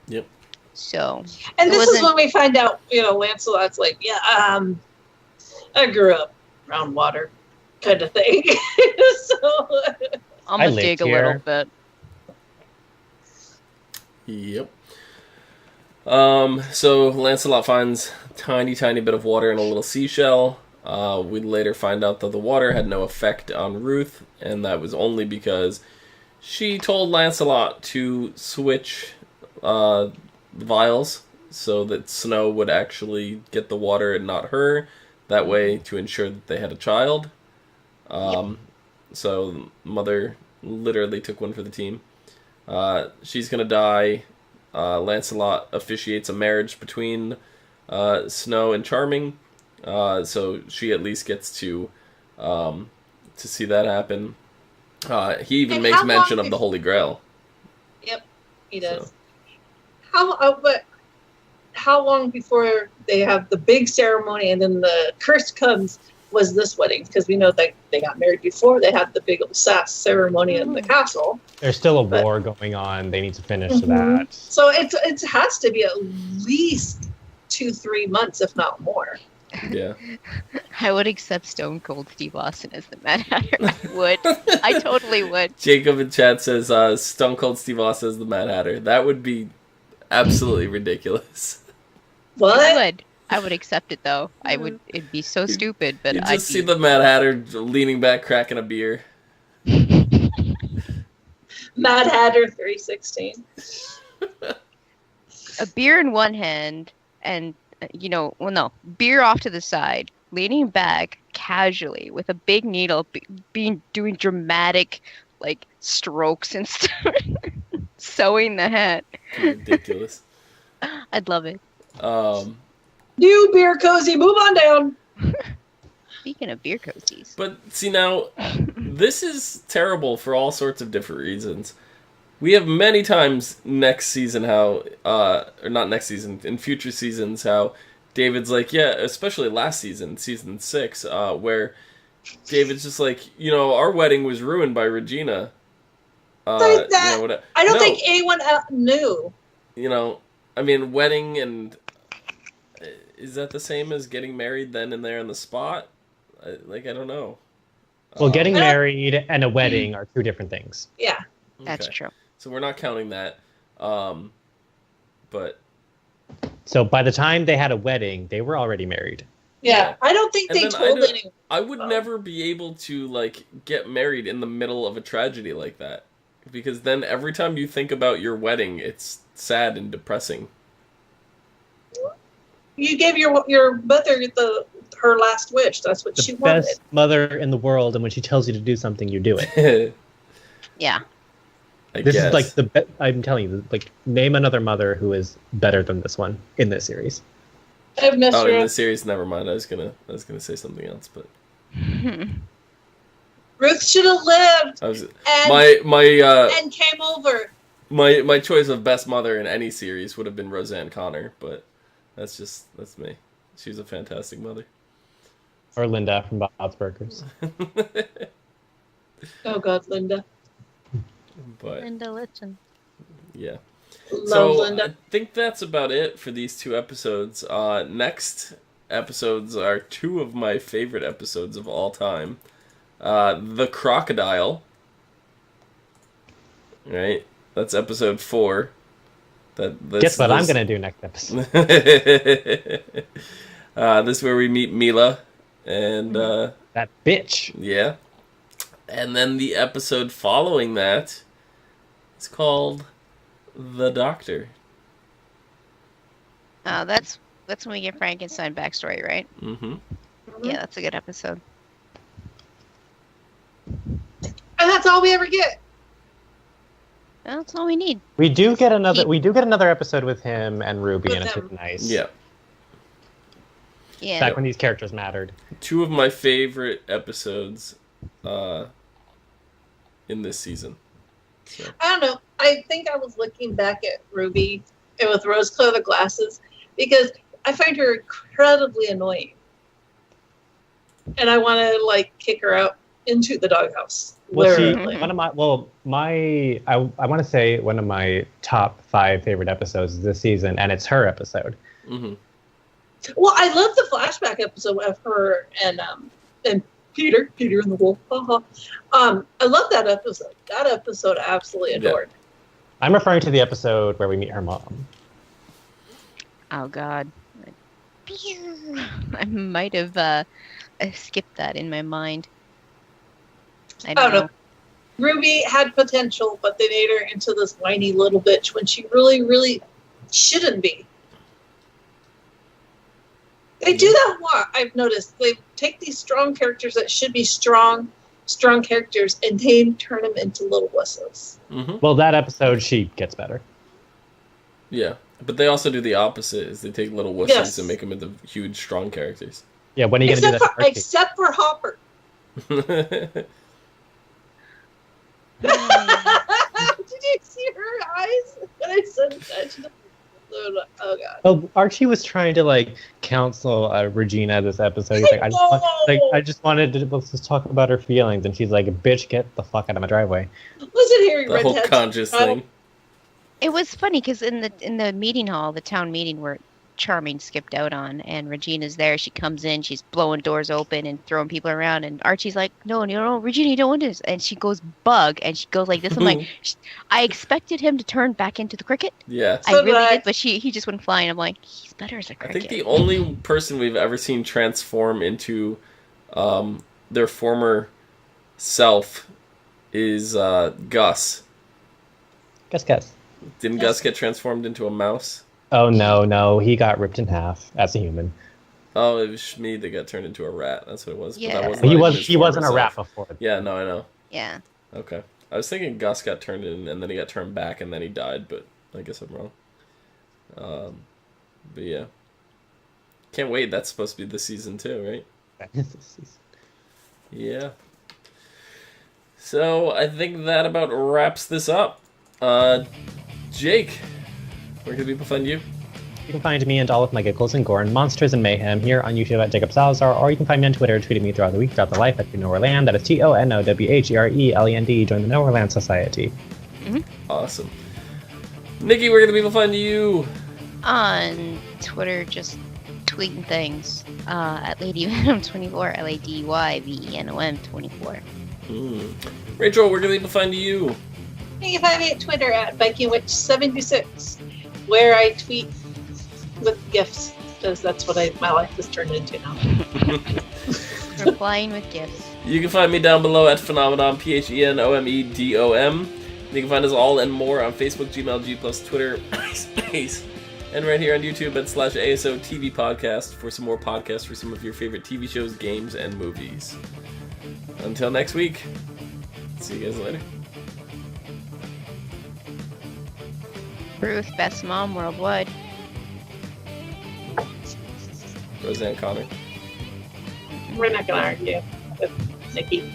Speaker 1: Yep.
Speaker 2: So,
Speaker 4: and this is when we find out, Lancelot's like, I grew up around water, kind of thing. So
Speaker 2: I'm gonna dig a little bit.
Speaker 1: Yep. So Lancelot finds a tiny bit of water in a little seashell. We later find out that the water had no effect on Ruth, and that was only because she told Lancelot to switch vials so that Snow would actually get the water and not her. That way, to ensure that they had a child. So Mother literally took one for the team. She's gonna die. Lancelot officiates a marriage between Snow and Charming. So she at least gets to see that happen. He even makes mention of the Holy Grail.
Speaker 4: Yep, he does. So. How long before they have the big ceremony and then the curse comes was this wedding? Because we know that they got married before they had the big old sass ceremony in the castle.
Speaker 3: There's still a war going on. They need to finish that.
Speaker 4: So it has to be at least 2-3 months, if not more.
Speaker 1: Yeah.
Speaker 2: I would accept Stone Cold Steve Austin as the Mad Hatter. I would. I totally would.
Speaker 1: Jacob in chat says Stone Cold Steve Austin as the Mad Hatter. That would be absolutely ridiculous.
Speaker 4: What?
Speaker 2: I would accept it though. I would. It'd be so stupid, but
Speaker 1: I just see the Mad Hatter leaning back, cracking a beer.
Speaker 4: Mad Hatter 316.
Speaker 2: A beer in one hand, and beer off to the side, leaning back casually with a big needle, doing dramatic strokes and stuff, sewing the hat.
Speaker 1: Ridiculous.
Speaker 2: I'd love it.
Speaker 4: New beer cozy, move on down.
Speaker 2: Speaking of beer cozies.
Speaker 1: But see now, this is terrible for all sorts of different reasons. We have many times next season how, or not next season, in future seasons how David's like, especially last season, season 6, where David's just like, our wedding was ruined by Regina.
Speaker 4: I don't think anyone knew.
Speaker 1: Wedding and... Is that the same as getting married then and there on the spot? I don't know.
Speaker 3: Well, getting married and a wedding are two different things.
Speaker 4: Yeah.
Speaker 2: That's true.
Speaker 1: So we're not counting that. But...
Speaker 3: So by the time they had a wedding, they were already married.
Speaker 4: Yeah. I don't think they told anyone.
Speaker 1: I would never be able to, get married in the middle of a tragedy like that. Because then every time you think about your wedding, it's sad and depressing.
Speaker 4: You gave your mother her last wish. That's what she wanted. The
Speaker 3: best mother in the world, and when she tells you to do something, you do it.
Speaker 2: Yeah.
Speaker 3: This is I'm telling you, name another mother who is better than this one in this series.
Speaker 4: I have no
Speaker 1: in this series, never mind. I was gonna say something else, but
Speaker 4: Ruth should have lived.
Speaker 1: And
Speaker 4: came over.
Speaker 1: My choice of best mother in any series would have been Roseanne Connor, but that's me. She was a fantastic mother.
Speaker 3: Or Linda from Bob's Burgers.
Speaker 4: Oh God, Linda.
Speaker 1: But
Speaker 2: Linda Litton.
Speaker 1: Yeah.
Speaker 4: Love Linda.
Speaker 1: I think that's about it for these 2 episodes. Next episodes are 2 of my favorite episodes of all time. The Crocodile. Right? That's episode 4.
Speaker 3: Guess what I'm going to do next episode.
Speaker 1: This is where we meet Mila. And
Speaker 3: that bitch.
Speaker 1: Yeah. And then the episode following that is called The Doctor.
Speaker 2: That's when we get Frankenstein backstory, right?
Speaker 1: Mm-hmm.
Speaker 2: Yeah, that's a good episode.
Speaker 4: And that's all we ever get.
Speaker 2: That's all we need.
Speaker 3: We do get another episode with him and Ruby,
Speaker 4: With
Speaker 3: and it's
Speaker 4: him.
Speaker 3: really nice.
Speaker 1: Yeah.
Speaker 2: Yeah.
Speaker 3: Back when these characters mattered.
Speaker 1: 2 of my favorite episodes in this season. So.
Speaker 4: I don't know. I think I was looking back at Ruby and with rose-colored glasses because I find her incredibly annoying, and I want to like kick her out into the doghouse.
Speaker 3: Well,
Speaker 4: Literally.
Speaker 3: I want to say one of my top 5 favorite episodes this season, and it's her episode.
Speaker 1: Mm-hmm.
Speaker 4: Well, I love the flashback episode of her and Peter and the Wolf. I love that episode. That episode I absolutely adored.
Speaker 3: I'm referring to the episode where we meet her mom.
Speaker 2: Oh God. I might have skipped that in my mind. I don't know.
Speaker 4: Ruby had potential, but they made her into this whiny little bitch when she really, really shouldn't be. They do that a lot, I've noticed. They take these strong characters that should be strong characters, and they turn them into little wusses.
Speaker 1: Mm-hmm.
Speaker 3: Well, that episode, she gets better.
Speaker 1: Yeah, but they also do the opposite, is they take little wusses and make them into huge, strong characters.
Speaker 3: Yeah, when are you going to do that?
Speaker 4: Except for Hopper. Did you see her eyes when I said that? Oh God.
Speaker 3: Oh, Archie was trying to like counsel Regina this episode. He's like, I just wanted to let's just talk about her feelings, and she's like, "Bitch, get the fuck out of my driveway."
Speaker 4: Listen here,
Speaker 1: the whole conscious thing.
Speaker 2: It was funny because in the meeting hall, the town meeting where Charming skipped out on, and Regina's there. She comes in, she's blowing doors open and throwing people around, and Archie's like, no, Regina, you don't want this. And she goes bug, and she goes like this. I'm like, I expected him to turn back into the cricket.
Speaker 1: Yeah.
Speaker 2: I really did, but he just went flying. I'm like, he's better as a cricket.
Speaker 1: I think the only person we've ever seen transform into their former self is Gus.
Speaker 3: Gus.
Speaker 1: Didn't Gus get transformed into a mouse?
Speaker 3: Oh, no, he got ripped in half as a human.
Speaker 1: Oh, it was Shmi that got turned into a rat. That's what it was.
Speaker 2: Yeah.
Speaker 1: But
Speaker 3: he wasn't a rat before.
Speaker 1: Yeah, no, I know.
Speaker 2: Yeah.
Speaker 1: Okay. I was thinking Gus got turned in, and then he got turned back, and then he died, but I guess I'm wrong. But yeah. Can't wait. That's supposed to be this season too, right? Yeah. So, I think that about wraps this up. Jake, where can people find you?
Speaker 3: You can find me and all of my giggles and gore and monsters and mayhem here on YouTube at Jacob Salazar, or you can find me on Twitter tweeting me throughout the week, throughout the life at Nowhereland. That is TONOWHERELEND. Join the Nowhereland Society.
Speaker 2: Mm-hmm.
Speaker 1: Awesome. Nikki, where can people find you?
Speaker 2: On Twitter, just tweeting things at LadyVenom24, LadyVenom24.
Speaker 1: Rachel, where can people find you?
Speaker 4: You can find me at Twitter at VikingWitch76, where I tweet with gifts, because that's what my life has turned into now.
Speaker 2: Replying with gifts.
Speaker 1: You can find me down below at Phenomenon, PHENOMEDOM. You can find us all and more on Facebook, Gmail, G+, Twitter, Space, and right here on YouTube at /ASOTV podcast for some more podcasts for some of your favorite TV shows, games, and movies. Until next week, see you guys later.
Speaker 2: Ruth, best mom worldwide.
Speaker 1: Roseanne Connor.
Speaker 4: We're not going to argue with Nikki.